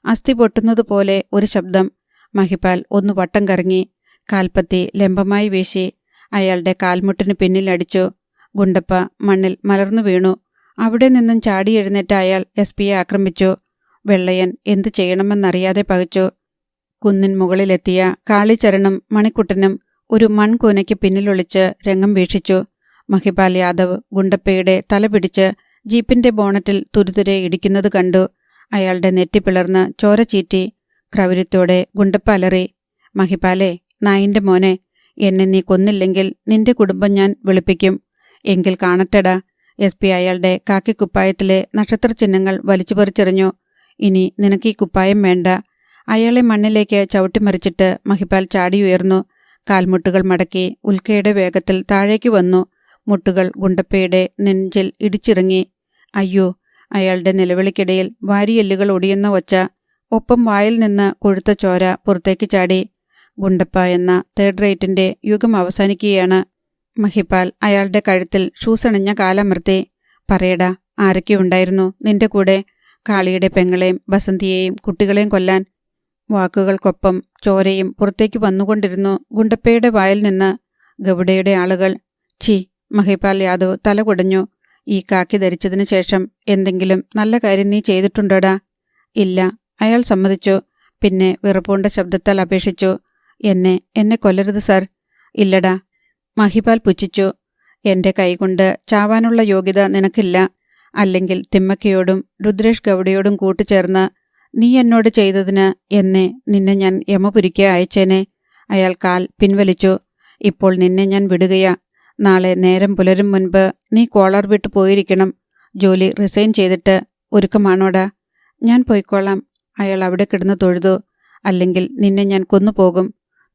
അസ്ഥി പൊട്ടുന്നതുപോലെ ഒരു ശബ്ദം. മഹിപാൽ ഒന്ന് വട്ടം കറങ്ങി. കാൽപ്പത്തി ലംബമായി വീശി. അയാളുടെ കാൽമുട്ടിന് പിന്നിലടിച്ചു. ഗുണ്ടപ്പ മണ്ണിൽ മലർന്നു വീണു. അവിടെ നിന്നും ചാടി എഴുന്നേറ്റ അയാൾ SP-യെ ആക്രമിച്ചു. വെള്ളയൻ എന്തു ചെയ്യണമെന്നറിയാതെ പകച്ചു. കുന്നിൻ മുകളിലെത്തിയ കാളിച്ചരനും മണിക്കുട്ടനും ഒരു മൺകൂനയ്ക്ക് പിന്നിലൊളിച്ച് രംഗം വീക്ഷിച്ചു. മഹിപാൽ യാദവ് ഗുണ്ടപ്പയുടെ തല പിടിച്ച് ജീപ്പിന്റെ ബോണറ്റിൽ തുരുതുരെ ഇടിക്കുന്നത് കണ്ടു. അയാളുടെ നെറ്റി പിളർന്ന് ചോര ചീറ്റി. ക്രൗര്യത്തോടെ ഗുണ്ടപ്പ അലറി, മഹിപാലേ, നായിന്റെ മോനെ, എന്നെ നീ കൊന്നില്ലെങ്കിൽ നിന്റെ കുടുംബം ഞാൻ വെളുപ്പിക്കും. എങ്കിൽ കാണട്ടെടാ. SP അയാളുടെ കാക്കിക്കുപ്പായത്തിലെ നക്ഷത്രചിഹ്നങ്ങൾ വലിച്ചുപറിച്ചെറിഞ്ഞു. ഇനി നിനക്ക് ഈ കുപ്പായം വേണ്ട. അയാളെ മണ്ണിലേക്ക് ചവിട്ടിമറിച്ചിട്ട് മഹിപാൽ ചാടിയുയർന്നു. കാൽമുട്ടുകൾ മടക്കി ഉൽക്കയുടെ വേഗത്തിൽ താഴേക്ക് വന്നു. മുട്ടുകൾ ഗുണ്ടപ്പയുടെ നെഞ്ചിൽ ഇടിച്ചിറങ്ങി. അയ്യോ! അയാളുടെ നിലവിളിക്കിടയിൽ വാരിയെല്ലുകൾ ഒടിയുന്ന ഒച്ച. ഒപ്പം വായിൽ നിന്ന് കൊഴുത്ത ചോര പുറത്തേക്ക് ചാടി. ഗുണ്ടപ്പ എന്ന തേർഡ് റേറ്റിന്റെ യുഗം അവസാനിക്കുകയാണ്. മഹിപാൽ അയാളുടെ കഴുത്തിൽ ഷൂസണിഞ്ഞ കാലമർത്തി. പറയടാ, ആരൊക്കെയുണ്ടായിരുന്നു നിന്റെ കൂടെ? കാളിയുടെ പെങ്ങളെയും ബസന്തിയെയും കുട്ടികളെയും കൊല്ലാൻ. വാക്കുകൾക്കൊപ്പം ചോരയും പുറത്തേക്ക് വന്നുകൊണ്ടിരുന്നു ഗുണ്ടപ്പയുടെ വായിൽ നിന്ന്. ഗൗഡയുടെ ആളുകൾ. ഛീ! മഹിപാൽ യാദവ് തല കുടഞ്ഞു. ഈ കാക്കി ധരിച്ചതിനു ശേഷം എന്തെങ്കിലും നല്ല കാര്യം നീ ചെയ്തിട്ടുണ്ടോടാ? ഇല്ല, അയാൾ സമ്മതിച്ചു. പിന്നെ വിറപ്പൂണ്ട ശബ്ദത്താൽ അപേക്ഷിച്ചു, എന്നെ കൊല്ലരുത് സാർ. ഇല്ലടാ. മഹിപാൽ പുച്ഛിച്ചു. എന്റെ കൈകൊണ്ട് ചാവാനുള്ള യോഗ്യത നിനക്കില്ല. അല്ലെങ്കിൽ തിമ്മക്കയോടും രുദ്രേഷ് ഗൗഡയോടും കൂട്ടുചേർന്ന് നീ എന്നോട് ചെയ്തതിന് നിന്നെ ഞാൻ യമപുരിക്ക് അയച്ചേനെ. അയാൾ കാൽ പിൻവലിച്ചു. ഇപ്പോൾ നിന്നെ ഞാൻ വിടുകയാ. നാളെ നേരം പുലരും മുൻപ് നീ കോളർ വിട്ട് പോയിരിക്കണം. ജോലി റിസൈൻ ചെയ്തിട്ട്. ഒരുക്കമാണോടാ? ഞാൻ പോയിക്കോളാം. അയാൾ അവിടെ കിടന്നു തൊഴുതു. അല്ലെങ്കിൽ നിന്നെ ഞാൻ കൊന്നുപോകും.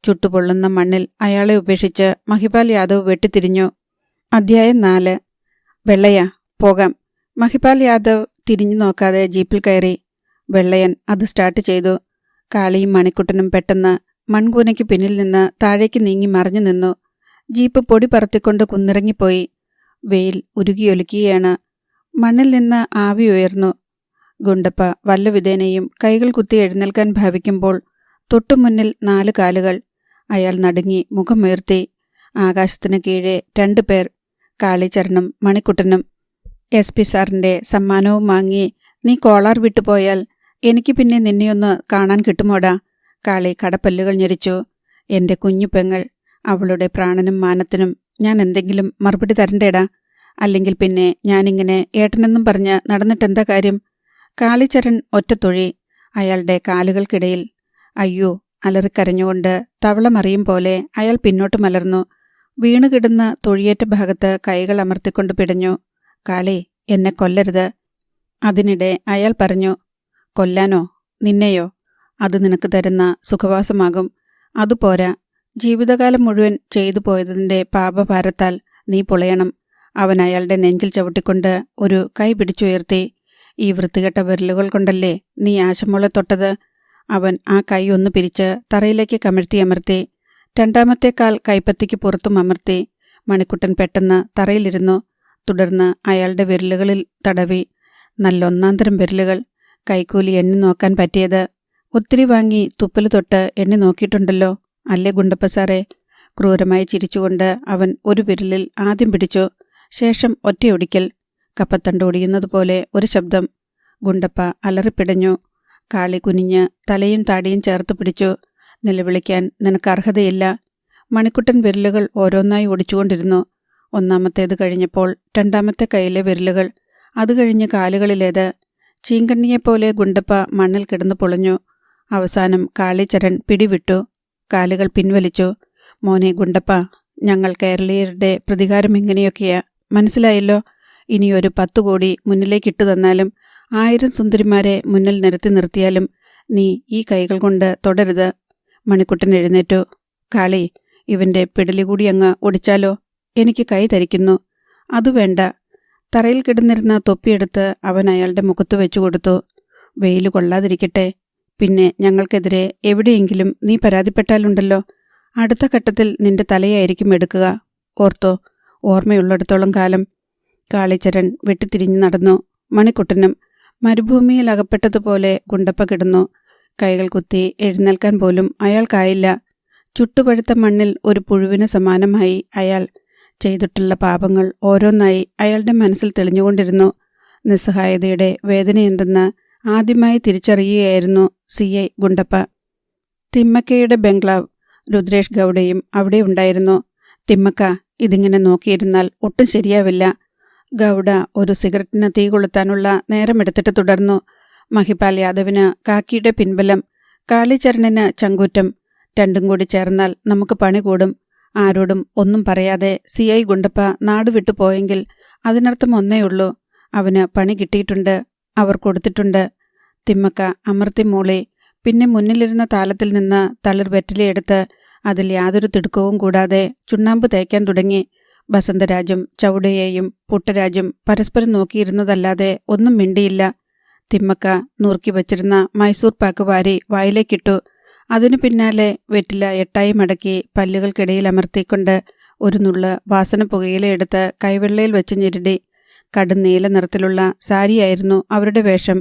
ചുട്ടുപൊള്ളുന്ന മണ്ണിൽ അയാളെ ഉപേക്ഷിച്ച് മഹിപാൽ യാദവ് വെട്ടിത്തിരിഞ്ഞു. അധ്യായം 4. വെള്ളയാ, പോകാം. മഹിപാൽ യാദവ് തിരിഞ്ഞു നോക്കാതെ ജീപ്പിൽ കയറി. വെള്ളയൻ അത് സ്റ്റാർട്ട് ചെയ്തു. കാളിയും മണിക്കുട്ടനും പെട്ടെന്ന് മൺകൂനയ്ക്ക് പിന്നിൽ നിന്ന് താഴേക്ക് നീങ്ങി മറഞ്ഞു നിന്നു. ജീപ്പ് പൊടി പറത്തിക്കൊണ്ട് കുന്നിറങ്ങിപ്പോയി. വെയിൽ ഉരുകിയൊലിക്കുകയാണ്. മണ്ണിൽ നിന്ന് ആവി ഉയർന്നു. ഗുണ്ടപ്പ വല്ലവിധേനയും കൈകൾ കുത്തി എഴുന്നേൽക്കാൻ ഭാവിക്കുമ്പോൾ തൊട്ടുമുന്നിൽ 4 കാലുകൾ. അയാൾ നടുങ്ങി മുഖമുയർത്തി. ആകാശത്തിന് കീഴെ 2 പേർ, കാളിച്ചരനും മണിക്കുട്ടനും. SP സാറിന്റെ സമ്മാനവും വാങ്ങി നീ കോളാർ വിട്ടുപോയാൽ എനിക്ക് പിന്നെ നിന്നെയൊന്ന് കാണാൻ കിട്ടുമോടാ? കാളി കടപ്പല്ലുകൾ ഞെരിച്ചു. എന്റെ കുഞ്ഞു പെങ്ങൾ, അവളുടെ പ്രാണനും മാനത്തിനും ഞാൻ എന്തെങ്കിലും മറുപടി തരണ്ടേടാ. അല്ലെങ്കിൽ പിന്നെ ഞാനിങ്ങനെ ഏട്ടനെന്നും പറഞ്ഞ് നടന്നിട്ടെന്താ കാര്യം? കാളിച്ചരൻ ഒറ്റത്തൊഴി. അയാളുടെ കാലുകൾക്കിടയിൽ. അയ്യോ! അലറിക്കരഞ്ഞുകൊണ്ട് തവളമറിയും പോലെ അയാൾ പിന്നോട്ട് മലർന്നു. വീണുകിടന്ന തൊഴിയേറ്റ ഭാഗത്ത് കൈകൾ അമർത്തിക്കൊണ്ട് പിടഞ്ഞു. കാളി, എന്നെ കൊല്ലരുത്. അതിനിടെ അയാൾ പറഞ്ഞു, കൊല്ലാനോ? നിന്നെയോ? അത് നിനക്ക് തരുന്ന സുഖവാസമാകും. അതുപോരാ, ജീവിതകാലം മുഴുവൻ ചെയ്തു പോയതിന്റെ പാപഭാരത്താൽ നീ പൊളയണം. അവൻ അയാളുടെ നെഞ്ചിൽ ചവിട്ടിക്കൊണ്ട് ഒരു കൈ പിടിച്ചുയർത്തി. ഈ വൃത്തികെട്ട വിരലുകൾ കൊണ്ടല്ലേ നീ ആശമോളെ തൊട്ടത്? അവൻ ആ കൈ ഒന്ന് പിരിച്ച് തറയിലേക്ക് കമിഴ്ത്തിയമർത്തി. 2ാമത്തെ കാൽ കൈപ്പത്തിക്ക് പുറത്തും അമർത്തി. മണിക്കുട്ടൻ പെട്ടെന്ന് തറയിലിരുന്നു. തുടർന്ന് അയാളുടെ വിരലുകളിൽ തടവി. നല്ല ഒന്നാന്തരം വിരലുകൾ. കൈക്കൂലി എണ്ണി നോക്കാൻ പറ്റിയത്. ഒത്തിരി വാങ്ങി തുപ്പല് തൊട്ട് എണ്ണി നോക്കിയിട്ടുണ്ടല്ലോ അല്ലേ ഗുണ്ടപ്പ സാറേ? ക്രൂരമായി ചിരിച്ചുകൊണ്ട് അവൻ ഒരു വിരലിൽ ആദ്യം പിടിച്ചു. ശേഷം ഒറ്റയൊടിക്കൽ. കപ്പത്തണ്ട് ഒടിയുന്നതുപോലെ ഒരു ശബ്ദം. ഗുണ്ടപ്പ അലറിപ്പിടഞ്ഞു. കാളി കുനിഞ്ഞ് തലയും താടിയും ചേർത്ത് പിടിച്ചു. നിലവിളിക്കാൻ നിനക്ക് അർഹതയില്ല. മണിക്കുട്ടൻ വിരലുകൾ ഓരോന്നായി ഒടിച്ചുകൊണ്ടിരുന്നു. 1ാമത്തേത് കഴിഞ്ഞപ്പോൾ 2ാമത്തെ കൈയിലെ വിരലുകൾ. അത് കഴിഞ്ഞ് കാലുകളിലേത്. ചീങ്കണ്ണിയെപ്പോലെ ഗുണ്ടപ്പ മണ്ണിൽ കിടന്നു പൊളഞ്ഞു. അവസാനം കാളിച്ചരൻ പിടിവിട്ടു. കാലുകൾ പിൻവലിച്ചു. മോനെ ഗുണ്ടപ്പ, ഞങ്ങൾ കേരളീയരുടെ പ്രതികാരം ഇങ്ങനെയൊക്കെയാ, മനസ്സിലായല്ലോ? ഇനിയൊരു 10 കോടി മുന്നിലേക്കിട്ടു തന്നാലും 1000 സുന്ദരിമാരെ മുന്നിൽ നിരത്തി നിർത്തിയാലും നീ ഈ കൈകൾ കൊണ്ട് തൊടരുത്. മണിക്കുട്ടൻ എഴുന്നേറ്റു. കാളി, ഇവന്റെ പിടലി കൂടി അങ്ങ് ഒടിച്ചാലോ? എനിക്ക് കൈ തരിക്കുന്നു. അതു വേണ്ട. തറയിൽ കിടന്നിരുന്ന തൊപ്പിയെടുത്ത് അവൻ അയാളുടെ മുഖത്ത് വെച്ചു കൊടുത്തു. വെയിൽ കൊള്ളാതിരിക്കട്ടെ. പിന്നെ ഞങ്ങൾക്കെതിരെ എവിടെയെങ്കിലും നീ പരാതിപ്പെട്ടാലുണ്ടല്ലോ, അടുത്ത ഘട്ടത്തിൽ നിന്റെ തലയായിരിക്കും എടുക്കുക. ഓർത്തോ, ഓർമ്മയുള്ളിടത്തോളം കാലം. കാളിച്ചരൻ വെട്ടിത്തിരിഞ്ഞു നടന്നു. മണിക്കുട്ടനും. മരുഭൂമിയിൽ അകപ്പെട്ടതുപോലെ ഗുണ്ടപ്പ കിടന്നു. കൈകൾ കുത്തി എഴുന്നേൽക്കാൻ പോലും അയാൾക്കായില്ല. ചുട്ടുപഴുത്ത മണ്ണിൽ ഒരു പുഴുവിന് സമാനമായി അയാൾ. ചെയ്തിട്ടുള്ള പാപങ്ങൾ ഓരോന്നായി അയാളുടെ മനസ്സിൽ തെളിഞ്ഞുകൊണ്ടിരുന്നു. നിസ്സഹായതയുടെ വേദനയെന്തെന്ന് ആദ്യമായി തിരിച്ചറിയുകയായിരുന്നു CI ഗുണ്ടപ്പ. തിമ്മക്കയുടെ ബംഗ്ലാവ്. രുദ്രേഷ് ഗൗഡയും അവിടെ ഉണ്ടായിരുന്നു. തിമ്മക്ക, ഇതിങ്ങനെ നോക്കിയിരുന്നാൽ ഒട്ടും ശരിയാവില്ല. ഗൗഡ ഒരു സിഗരറ്റിന് തീ കൊളുത്താനുള്ള നേരമെടുത്തിട്ട് തുടർന്നു. മഹിപാൽ യാദവിന് കാക്കിയുടെ പിൻബലം, കാളിചരണിന് ചങ്കൂറ്റം. രണ്ടും കൂടി ചേർന്നാൽ നമുക്ക് പണി കൂടും. ആരോടും ഒന്നും പറയാതെ CI ഗുണ്ടപ്പ നാടുവിട്ടു പോയെങ്കിൽ അതിനർത്ഥം ഒന്നേയുള്ളൂ, അവന് പണി കിട്ടിയിട്ടുണ്ട്, അവർ കൊടുത്തിട്ടുണ്ട്. തിമ്മക്ക അമർത്തി മൂളി. പിന്നെ മുന്നിലിരുന്ന താലത്തിൽ നിന്ന് തളിർ വെറ്റിലയെടുത്ത് അതിൽ യാതൊരു തിടുക്കവും കൂടാതെ ചുണ്ണാമ്പ് തേക്കാൻ തുടങ്ങി. ബസന്തരാജും ചൗടയെയും പുട്ടരാജും പരസ്പരം നോക്കിയിരുന്നതല്ലാതെ ഒന്നും മിണ്ടിയില്ല. തിമ്മക്ക നുറുക്കി വച്ചിരുന്ന മൈസൂർ പാക്ക് വാരി വായിലേക്കിട്ടു. അതിനു പിന്നാലെ വെറ്റില 8ആയി മടക്കി പല്ലുകൾക്കിടയിൽ അമർത്തിക്കൊണ്ട് ഒരു നുള്ള് വാസന പുകയിലെടുത്ത് കൈവെള്ളയിൽ വെച്ച് ഞെരുടി. കടും നീല നിറത്തിലുള്ള സാരിയായിരുന്നു അവരുടെ വേഷം.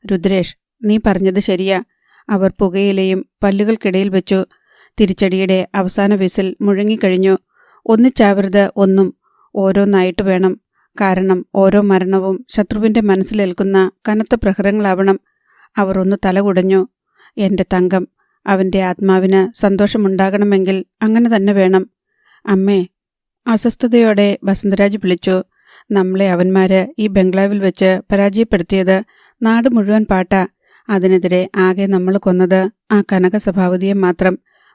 രുദ്രേഷ്, നീ പറഞ്ഞത് ശരിയാ. അവർ പുകയിലയും പല്ലുകൾക്കിടയിൽ വെച്ചു. തിരിച്ചടിയുടെ അവസാന വിസിൽ മുഴങ്ങിക്കഴിഞ്ഞു. ഒന്നിച്ചാവരുത് ഒന്നും, ഓരോന്നായിട്ട് വേണം. കാരണം ഓരോ മരണവും ശത്രുവിൻ്റെ മനസ്സിലേൽക്കുന്ന കനത്ത പ്രഹരങ്ങളാവണം. അവർ ഒന്ന് തലകുടഞ്ഞു. എൻ്റെ തങ്കം, അവൻ്റെ ആത്മാവിന് സന്തോഷമുണ്ടാകണമെങ്കിൽ അങ്ങനെ തന്നെ വേണം. അമ്മേ, അസ്വസ്ഥതയോടെ ബസന്തരാജ് വിളിച്ചു. നമ്മളെ അവന്മാര് ഈ ബംഗ്ലാവിൽ വെച്ച് പരാജയപ്പെടുത്തിയത് നാട് മുഴുവൻ പാട്ടാ. അതിനെതിരെ ആകെ നമ്മൾ കൊന്നത് ആ കനക സഭാപതിയെ മാത്രം.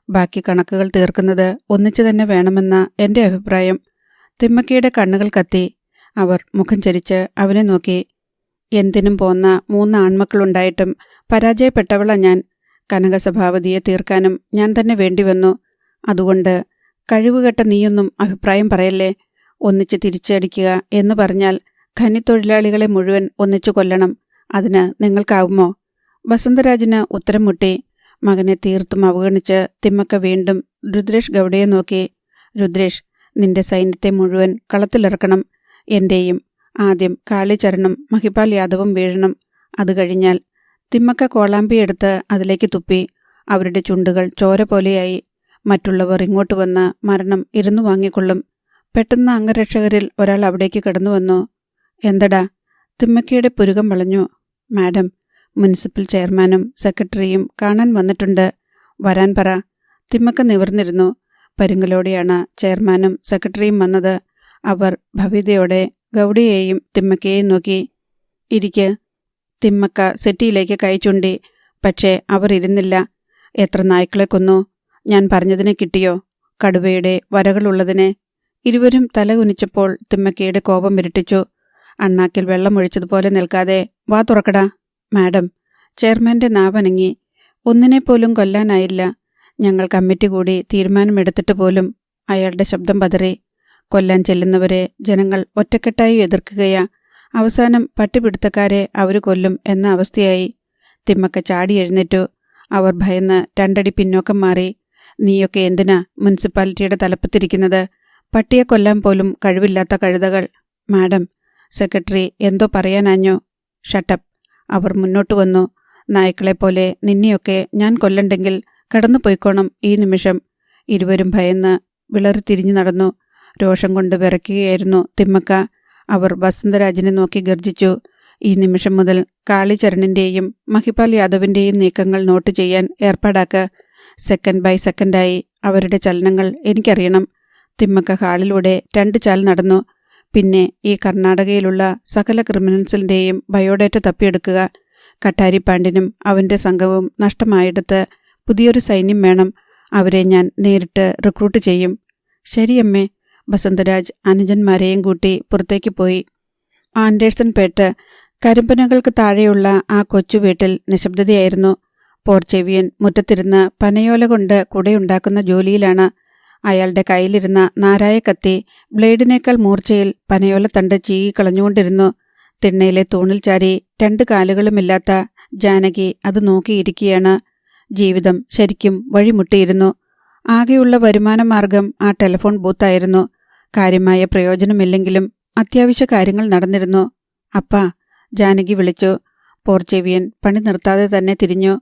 ബാക്കി കണക്കുകൾ തീർക്കുന്നത് ഒന്നിച്ചു തന്നെ വേണമെന്ന എൻ്റെ അഭിപ്രായം. തിമ്മക്കയുടെ കണ്ണുകൾ കത്തി. അവർ മുഖം ചരിച്ച് അവനെ നോക്കി. എന്തിനും പോന്ന 3 ആൺമക്കളുണ്ടായിട്ടും പരാജയപ്പെട്ടവളാ ഞാൻ. കനകസഭാപതിയെ തീർക്കാനും ഞാൻ തന്നെ വേണ്ടിവന്നു. അതുകൊണ്ട് കഴിവുകെട്ട നീയൊന്നും അഭിപ്രായം പറയല്ലേ. ഒന്നിച്ച് തിരിച്ചടിക്കുക എന്ന് പറഞ്ഞാൽ ഖനിത്തൊഴിലാളികളെ മുഴുവൻ ഒന്നിച്ചു കൊല്ലണം. അതിന് നിങ്ങൾക്കാവുമോ? ബസന്തരാജിന് ഉത്തരം മുട്ടി. മകനെ തീർത്തും അവഗണിച്ച് തിമ്മക്ക വീണ്ടും രുദ്രേഷ് ഗൗഡയെ നോക്കി. രുദ്രേഷ്, നിന്റെ സൈന്യത്തെ മുഴുവൻ കളത്തിലിറക്കണം. എൻ്റെയും. ആദ്യം കാളിചരണും മഹിപാൽ യാദവും വീഴണം. അത് കഴിഞ്ഞാൽ. തിമ്മക്ക കോളാമ്പിയെടുത്ത് അതിലേക്ക് തുപ്പി. അവരുടെ ചുണ്ടുകൾ ചോര പോലെയായി. മറ്റുള്ളവർ ഇങ്ങോട്ട് വന്ന് മരണം ഇരുന്നു വാങ്ങിക്കൊള്ളും. പെട്ടെന്ന് അംഗരക്ഷകരിൽ ഒരാൾ അവിടേക്ക് കടന്നു വന്നു. എന്തടാ? തിമ്മക്കയുടെ പുരുകം വളഞ്ഞു. മാഡം, മുനിസിപ്പൽ ചെയർമാനും സെക്രട്ടറിയും കാണാൻ വന്നിട്ടുണ്ട്. വരാൻ പറ. തിമ്മക്ക നിവർന്നിരുന്നു. പരുങ്ങലോടെയാണ് ചെയർമാനും സെക്രട്ടറിയും വന്നത്. അവർ ഭവ്യതയോടെ ഗൗഡയെയും തിമ്മക്കയെയും നോക്കി. ഇരിക്ക്. തിമ്മക്ക സെറ്റിയിലേക്ക് കൈ ചൂണ്ടി. പക്ഷേ അവർ ഇരുന്നില്ല. എത്ര നായ്ക്കളെ കൊന്നു? ഞാൻ പറഞ്ഞതിനെ കിട്ടിയോ? കടുവയുടെ വരകളുള്ളതിനെ. ഇരുവരും തല കുനിച്ചപ്പോൾ തിമ്മക്കയുടെ കോപം ഇരട്ടിച്ചു. അണ്ണാക്കിൽ വെള്ളമൊഴിച്ചതുപോലെ നിൽക്കാതെ വാ തുറക്കടാ. മാഡം. ചെയർമാൻ്റെ നാവനങ്ങി. ഒന്നിനെപ്പോലും കൊല്ലാനായില്ല. ഞങ്ങൾ കമ്മിറ്റി കൂടി തീരുമാനമെടുത്തിട്ട് പോലും. അയാളുടെ ശബ്ദം പതറി. കൊല്ലാൻ ചെല്ലുന്നവരെ ജനങ്ങൾ ഒറ്റക്കെട്ടായി എതിർക്കുകയാ. അവസാനം പട്ടിപിടുത്തക്കാരെ അവർ കൊല്ലും എന്ന അവസ്ഥയായി. തിമ്മക്ക ചാടി എഴുന്നേറ്റു. അവർ ഭയന്ന് 2 അടി പിന്നോക്കം മാറി. നീയൊക്കെ എന്തിനാ മുനിസിപ്പാലിറ്റിയുടെ തലപ്പത്തിരിക്കുന്നത്? പട്ടിയെ കൊല്ലാൻ പോലും കഴിവില്ലാത്ത കഴുതകൾ. മാഡം. സെക്രട്ടറി എന്തോ പറയാനാഞ്ഞു. ഷട്ടപ്പ്. അവർ മുന്നോട്ട് വന്നു. നായ്ക്കളെപ്പോലെ നിന്നെയൊക്കെ ഞാൻ കൊല്ലണ്ടെങ്കിൽ കടന്നു പോയിക്കോണം ഈ നിമിഷം. ഇരുവരും ഭയന്ന് വിളറിത്തിരിഞ്ഞു നടന്നു. രോഷം കൊണ്ട് വിറയ്ക്കുകയായിരുന്നു തിമ്മക്ക. അവർ വസന്തരാജിനെ നോക്കി ഗർജിച്ചു. ഈ നിമിഷം മുതൽ കാളിചരണിൻ്റെയും മഹിപാൽ യാദവിൻ്റെയും നീക്കങ്ങൾ നോട്ട് ചെയ്യാൻ ഏർപ്പാടാക്ക്. സെക്കൻഡ് ബൈ സെക്കൻഡായി അവരുടെ ചലനങ്ങൾ എനിക്കറിയണം. തിമ്മക്ക ഹാളിലൂടെ 2 ചാൽ നടന്നു. പിന്നെ ഈ കർണാടകയിലുള്ള സകല ക്രിമിനൽസിൻ്റെയും ബയോഡേറ്റ തപ്പിയെടുക്കുക. കട്ടാരിപ്പാണ്ടിനും അവൻ്റെ സംഘവും നഷ്ടമായെടുത്ത് പുതിയൊരു സൈന്യം വേണം. അവരെ ഞാൻ നേരിട്ട് റിക്രൂട്ട് ചെയ്യും. ശരിയമ്മേ. ബസന്തരാജ് അനുജന്മാരെയും കൂട്ടി പുറത്തേക്ക് പോയി. ആൻഡേഴ്സൺ പേട്ട് കരിമ്പനകൾക്ക് താഴെയുള്ള ആ കൊച്ചു വീട്ടിൽ നിശബ്ദതയായിരുന്നു. പോർച്ചെവിയൻ മുറ്റത്തിരുന്ന് പനയോല കൊണ്ട് കുടയുണ്ടാക്കുന്ന ജോലിയിലാണ്. അയാളുടെ കയ്യിലിരുന്ന നാരായ കത്തി ബ്ലേഡിനേക്കാൾ മൂർച്ചയിൽ പനയോലത്തണ്ട് ചീകിക്കളഞ്ഞുകൊണ്ടിരുന്നു. തിണ്ണയിലെ തൂണിൽ ചാരി 2 കാലുകളുമില്ലാത്ത ജാനകി അത് നോക്കിയിരിക്കുകയാണ്. ജീവിതം ശരിക്കും വഴിമുട്ടിയിരുന്നു. ആകെയുള്ള വരുമാനമാർഗം ആ ടെലിഫോൺ ബൂത്തായിരുന്നു. കാര്യമായ പ്രയോജനമില്ലെങ്കിലും അത്യാവശ്യ കാര്യങ്ങൾ നടന്നിരുന്നു. അപ്പാ, ജാനകി വിളിച്ചു. പോർച്ചെവിയൻ പണി നിർത്താതെ തന്നെ തിരിഞ്ഞു.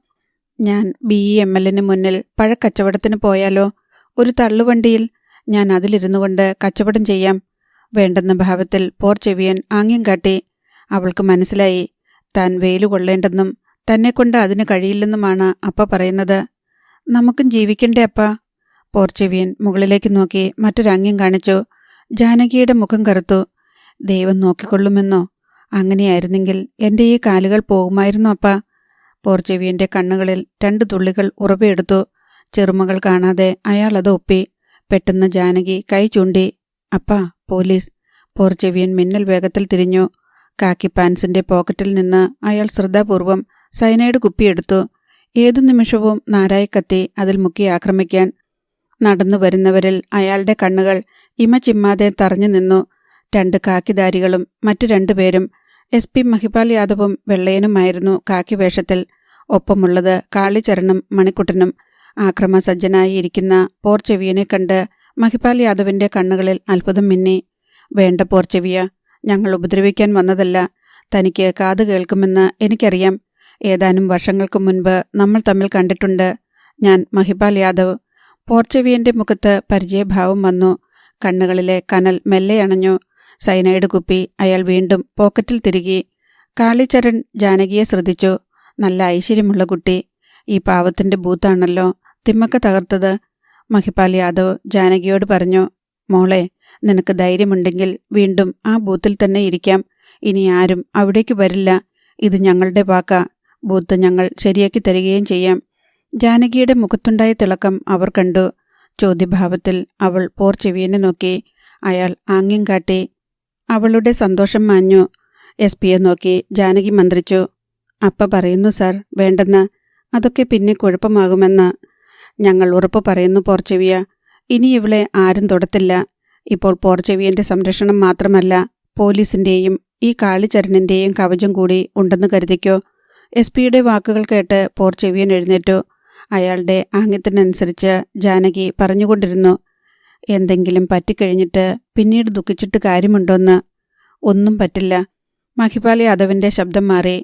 ഞാൻ BEMLന് മുന്നിൽ പഴക്കച്ചവടത്തിന് പോയാലോ? ഒരു തള്ളുവണ്ടിയിൽ ഞാൻ അതിലിരുന്നു കൊണ്ട് കച്ചവടം ചെയ്യാം. വേണ്ടെന്ന ഭാവത്തിൽ പോർച്ചെവിയൻ ആംഗ്യം കാട്ടി. അവൾക്ക് മനസ്സിലായി, താൻ വെയിലു കൊള്ളേണ്ടെന്നും തന്നെക്കൊണ്ട് അതിന് കഴിയില്ലെന്നുമാണ് അപ്പ പറയുന്നത്. നമുക്കും ജീവിക്കണ്ടേ അപ്പ? പോർച്ചെവിയൻ മുകളിലേക്ക് നോക്കി മറ്റൊരാംഗ്യം കാണിച്ചു. ജാനകിയുടെ മുഖം കറുത്തു. ദൈവം നോക്കിക്കൊള്ളുമെന്നോ? അങ്ങനെയായിരുന്നെങ്കിൽ എൻ്റെ ഈ കാലുകൾ പോകുമായിരുന്നു അപ്പ. പോർച്ചെവിയൻ്റെ കണ്ണുകളിൽ 2 തുള്ളികൾ ഉറവയെടുത്തു. ചെറുമകൾ കാണാതെ അയാൾ അത് ഒപ്പി. പെട്ടെന്ന് ജാനകി കൈ ചൂണ്ടി. അപ്പാ, പോലീസ്. പോർച്ചെവിയൻ മിന്നൽ വേഗത്തിൽ തിരിഞ്ഞു. കാക്കി പാൻസിന്റെ പോക്കറ്റിൽ നിന്ന് അയാൾ ശ്രദ്ധാപൂർവം സയനൈഡ് കുപ്പിയെടുത്തു. ഏതു നിമിഷവും നാരായക്കത്തി അതിൽ മുക്കി ആക്രമിക്കാൻ. നടന്നു വരുന്നവരിൽ അയാളുടെ കണ്ണുകൾ ഇമചിമ്മാതെ തറഞ്ഞു നിന്നു. 2 കാക്കിധാരികളും മറ്റു 2 പേരും SP മഹിപാൽ യാദവും വെള്ളയനുമായിരുന്നു കാക്കി വേഷത്തിൽ. ഒപ്പമുള്ളത് കാളിചരണും മണിക്കുട്ടനും. ആക്രമസജ്ജനായി ഇരിക്കുന്ന പോർച്ചെവിയനെ കണ്ട് മഹിപാൽ യാദവിന്റെ കണ്ണുകളിൽ അത്ഭുതം മിന്നി. വേണ്ട പോർച്ചെവിയ, ഞങ്ങൾ ഉപദ്രവിക്കാൻ വന്നതല്ല. തനിക്ക് കാത് കേൾക്കുമെന്ന് എനിക്കറിയാം. ഏതാനും വർഷങ്ങൾക്ക് മുൻപ് നമ്മൾ തമ്മിൽ കണ്ടിട്ടുണ്ട്. ഞാൻ മഹിപാൽ യാദവ്. പോർച്ചെവിയന്റെ മുഖത്ത് പരിചയഭാവം വന്നു. കണ്ണുകളിലെ കനൽ മെല്ലെ അണഞ്ഞു. സൈനൈഡ് കുപ്പി അയാൾ വീണ്ടും പോക്കറ്റിൽ തിരുകി. കാളിചരൺ ജാനകിയെ ശ്രദ്ധിച്ചു. നല്ല ഐശ്വര്യമുള്ള കുട്ടി. ഈ പാവത്തിന്റെ ബൂത്താണല്ലോ തിമ്മക്ക തകർത്തത്. മഹിപാൽ യാദവ് ജാനകിയോട് പറഞ്ഞു. മോളെ, നിനക്ക് ധൈര്യമുണ്ടെങ്കിൽ വീണ്ടും ആ ബൂത്തിൽ തന്നെ ഇരിക്കാം. ഇനി ആരും അവിടേക്ക് വരില്ല. ഇത് ഞങ്ങളുടെ വാക്ക. ബൂത്ത് ഞങ്ങൾ ശരിയാക്കി തരികയും ചെയ്യാം. ജാനകിയുടെ മുഖത്തുണ്ടായ തിളക്കം അവർ കണ്ടു. ചോദ്യഭാവത്തിൽ അവൾ പോർച്ചെവിയനെ നോക്കി. അയാൾ ആംഗ്യം കാട്ടി. അവളുടെ സന്തോഷം മാഞ്ഞു. SP നോക്കി ജാനകി മന്ത്രിച്ചു. അപ്പ പറയുന്നു സാർ, വേണ്ടെന്ന്. അതൊക്കെ പിന്നെ കുഴപ്പമാകുമെന്ന്. ഞങ്ങൾ ഉറപ്പ് പറയുന്നു പോർച്ചെവിയ. ഇനി ഇവളെ ആരും തൊടത്തില്ല. ഇപ്പോൾ പോർച്ചെവിയന്റെ സംരക്ഷണം മാത്രമല്ല, പോലീസിന്റെയും ഈ കാളിചരണിന്റെയും കവചം കൂടി ഉണ്ടെന്ന് കരുതിക്കോ. SP വാക്കുകൾ കേട്ട് പോർച്ചെവിയൻ എഴുന്നേറ്റു. അയാളുടെ ആംഗ്യത്തിനനുസരിച്ച് ജാനകി പറഞ്ഞുകൊണ്ടിരുന്നു. എന്തെങ്കിലും പറ്റിക്കഴിഞ്ഞിട്ട് പിന്നീട് ദുഃഖിച്ചിട്ട് കാര്യമുണ്ടോന്ന്? ഒന്നും പറ്റില്ല. മഹിപാൽ യാദവിന്റെ ശബ്ദം മാറി.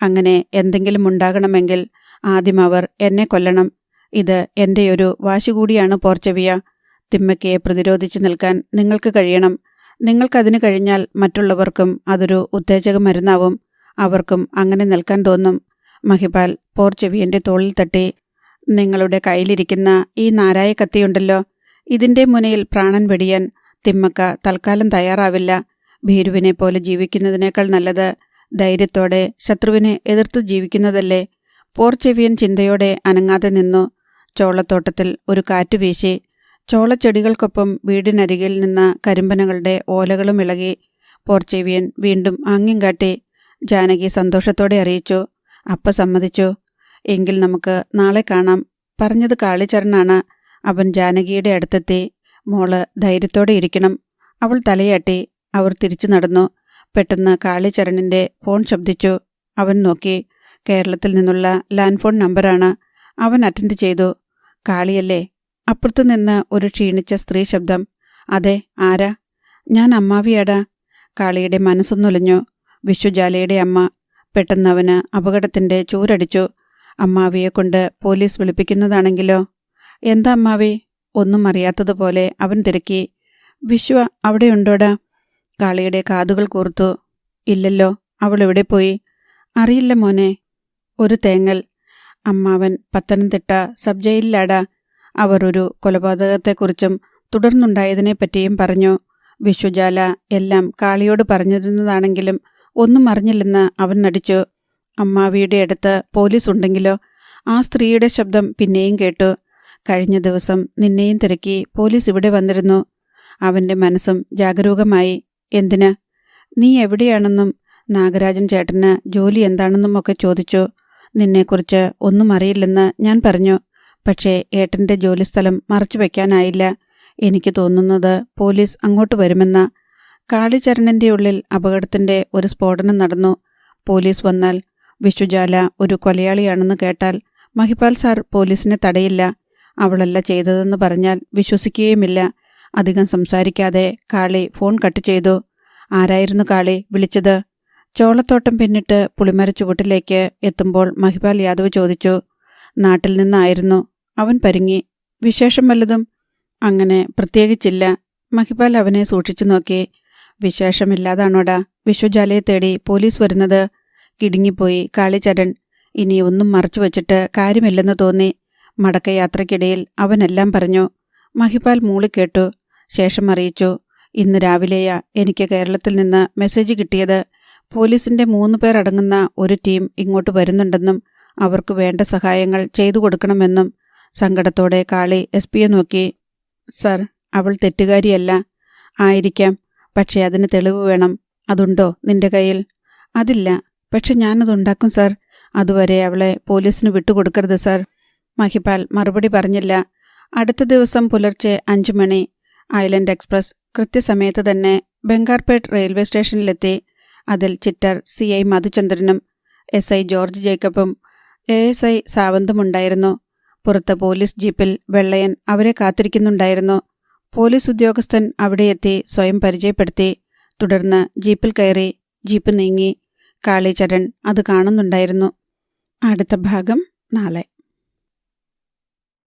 അങ്ങനെ എന്തെങ്കിലും ഉണ്ടാകണമെങ്കിൽ ആദ്യം അവർ എന്നെ കൊല്ലണം. ഇത് എന്റെയൊരു വാശി കൂടിയാണ് പോർച്ചെവിയ. തിമ്മക്കയെ പ്രതിരോധിച്ചു നിൽക്കാൻ നിങ്ങൾക്ക് കഴിയണം. നിങ്ങൾക്കതിന് കഴിഞ്ഞാൽ മറ്റുള്ളവർക്കും അതൊരു ഉത്തേജക മരുന്നാവും. അവർക്കും അങ്ങനെ നിൽക്കാൻ തോന്നും. മഹിപാൽ പോർച്ചെവിയന്റെ തോളിൽ തട്ടി. നിങ്ങളുടെ കയ്യിലിരിക്കുന്ന ഈ നാരായ കത്തിയുണ്ടല്ലോ, ഇതിന്റെ മുനയിൽ പ്രാണൻ വെടിയാൻ തിമ്മക്ക തൽക്കാലം തയ്യാറാവില്ല. ഭീരുവിനെ പോലെ ജീവിക്കുന്നതിനേക്കാൾ നല്ലത് ധൈര്യത്തോടെ ശത്രുവിനെ എതിർത്ത് ജീവിക്കുന്നതല്ലേ. പോർച്ചെവിയൻ ചിന്തയോടെ അനങ്ങാതെ നിന്നു. ചോളത്തോട്ടത്തിൽ ഒരു കാറ്റ് വീശി. ചോളച്ചെടികൾക്കൊപ്പം വീടിനരികിൽ നിന്ന കരിമ്പനകളുടെ ഓലകളും ഇളകി. പോർച്ചെവിയൻ വീണ്ടും ആംഗ്യം കാട്ടി. ജാനകി സന്തോഷത്തോടെ അറിയിച്ചു. അപ്പ സമ്മതിച്ചു. എങ്കിൽ നമുക്ക് നാളെ കാണാം. പറഞ്ഞത് കാളിചരണാണ്. അവൻ ജാനകിയുടെ അടുത്തെത്തി. മോള് ധൈര്യത്തോടെ ഇരിക്കണം. അവൾ തലയാട്ടി. അവർ തിരിച്ചു നടന്നു. പെട്ടെന്ന് കാളിചരണിന്റെ ഫോൺ ശബ്ദിച്ചു. അവൻ നോക്കി. കേരളത്തിൽ നിന്നുള്ള ലാൻഡ് ഫോൺ നമ്പറാണ്. അവൻ അറ്റൻഡ് ചെയ്തു. കാളിയല്ലേ? അപ്പുറത്തു നിന്ന് ഒരു ക്ഷീണിച്ച സ്ത്രീ ശബ്ദം. അതെ, ആരാ? ഞാൻ അമ്മാവിയാടാ. കാളിയുടെ മനസ്സൊന്നുലഞ്ഞു. വിശ്വജാലയുടെ അമ്മ. പെട്ടെന്ന് അവന് അപകടത്തിന്റെ ചൂരടിച്ചു. അമ്മാവിയെക്കൊണ്ട് പോലീസ് വിളിപ്പിക്കുന്നതാണെങ്കിലോ? എന്താ അമ്മാവി? ഒന്നും അറിയാത്തതുപോലെ അവൻ തിരക്കി. വിശ്വ അവിടെയുണ്ടോടാ? കാളിയുടെ കാതുകൾ കൂർത്തു. ഇല്ലല്ലോ. അവൾ എവിടെ പോയി? അറിയില്ല മോനെ. ഒരു തേങ്ങൽ. അമ്മാവൻ പത്തനംതിട്ട സബ് ജയിലിലാടാ. അവർ ഒരു കൊലപാതകത്തെക്കുറിച്ചും തുടർന്നുണ്ടായതിനെപ്പറ്റിയും പറഞ്ഞു. വിശ്വജാല എല്ലാം കാളിയോട് പറഞ്ഞിരുന്നതാണെങ്കിലും ഒന്നും അറിഞ്ഞില്ലെന്ന് അവൻ നടിച്ചു. അമ്മാവിയുടെ അടുത്ത് പോലീസ് ഉണ്ടെങ്കിലോ? ആ സ്ത്രീയുടെ ശബ്ദം പിന്നെയും കേട്ടു. കഴിഞ്ഞ ദിവസം നിന്നെയും തിരക്കി പോലീസ് ഇവിടെ വന്നിരുന്നു. അവന്റെ മനസ്സും ജാഗരൂകമായി. എന്തിന്? നീ എവിടെയാണെന്നും നാഗരാജൻ ചേട്ടന് ജോലി എന്താണെന്നും ഒക്കെ ചോദിച്ചു. നിന്നെക്കുറിച്ച് ഒന്നും അറിയില്ലെന്ന് ഞാൻ പറഞ്ഞു. പക്ഷേ ഏട്ടന്റെ ജോലിസ്ഥലം മറച്ചു വയ്ക്കാനായില്ല. എനിക്ക് തോന്നുന്നത് പോലീസ് അങ്ങോട്ട് വരുമെന്ന. കാളിചരണന്റെ ഉള്ളിൽ അപകടത്തിന്റെ ഒരു സ്ഫോടനം നടന്നു. പോലീസ് വന്നാൽ, വിശ്വജാല ഒരു കൊലയാളിയാണെന്ന് കേട്ടാൽ മഹിപാൽ സാർ പോലീസിനെ തടയില്ല. അവളല്ല ചെയ്തതെന്ന് പറഞ്ഞാൽ വിശ്വസിക്കുകയുമില്ല. അധികം സംസാരിക്കാതെ കാളി ഫോൺ കട്ട് ചെയ്തു. ആരായിരുന്നു കാളി വിളിച്ചത്? ചോളത്തോട്ടം പിന്നിട്ട് പുളിമര ചുവട്ടിലേക്ക് എത്തുമ്പോൾ മഹിപാൽ യാദവ് ചോദിച്ചു. നാട്ടിൽ നിന്നായിരുന്നു. അവൻ പരുങ്ങി. വിശേഷം വല്ലതും? അങ്ങനെ പ്രത്യേകിച്ചില്ല. മഹിപാൽ അവനെ സൂക്ഷിച്ചു നോക്കി. വിശേഷമില്ലാതാണോടാ വിശ്വജാലയെ തേടി പോലീസ് വരുന്നത്? കിടുങ്ങിപ്പോയി കാളിചരൺ. ഇനി ഒന്നും മറച്ചു വച്ചിട്ട് കാര്യമില്ലെന്ന് തോന്നി. മടക്കയാത്രയ്ക്കിടയിൽ അവനെല്ലാം പറഞ്ഞു. മഹിപാൽ മൂളിക്കേട്ടു. ശേഷം അറിയിച്ചു. ഇന്ന് രാവിലെയാ എനിക്ക് കേരളത്തിൽ നിന്ന് മെസ്സേജ് കിട്ടിയത്. പോലീസിന്റെ 3 പേർ അടങ്ങുന്ന ഒരു ടീം ഇങ്ങോട്ട് വരുന്നുണ്ടെന്നും അവർക്ക് വേണ്ട സഹായങ്ങൾ ചെയ്തു കൊടുക്കണമെന്നും. സങ്കടത്തോടെ കാളി SP നോക്കി. സർ, അവൾ തെറ്റുകാരിയല്ല. ആയിരിക്കാം, പക്ഷേ അതിന് തെളിവ് വേണം. അതുണ്ടോ നിന്റെ കയ്യിൽ? അതില്ല, പക്ഷെ ഞാനതുണ്ടാക്കും സർ. അതുവരെ അവളെ പോലീസിന് വിട്ടുകൊടുക്കരുത് സർ. മഹിപാൽ മറുപടി പറഞ്ഞില്ല. അടുത്ത ദിവസം പുലർച്ചെ 5 മണി. ഐലൻഡ് എക്സ്പ്രസ് കൃത്യസമയത്ത് തന്നെ ബംഗാർപേട്ട് റെയിൽവേ സ്റ്റേഷനിലെത്തി. അതിൽ Chittoor CI മധുചന്ദ്രനും SI George ജേക്കബും ASI സാവന്തുമുണ്ടായിരുന്നു. പുറത്ത് പോലീസ് ജീപ്പിൽ വെള്ളയൻ അവരെ കാത്തിരിക്കുന്നുണ്ടായിരുന്നു. പോലീസ് ഉദ്യോഗസ്ഥൻ അവിടെയെത്തി സ്വയം പരിചയപ്പെടുത്തി. തുടർന്ന് ജീപ്പിൽ കയറി. ജീപ്പ് നീങ്ങി. കാളിചരൺ അത് കാണുന്നുണ്ടായിരുന്നു. അടുത്ത ഭാഗം നാളെ.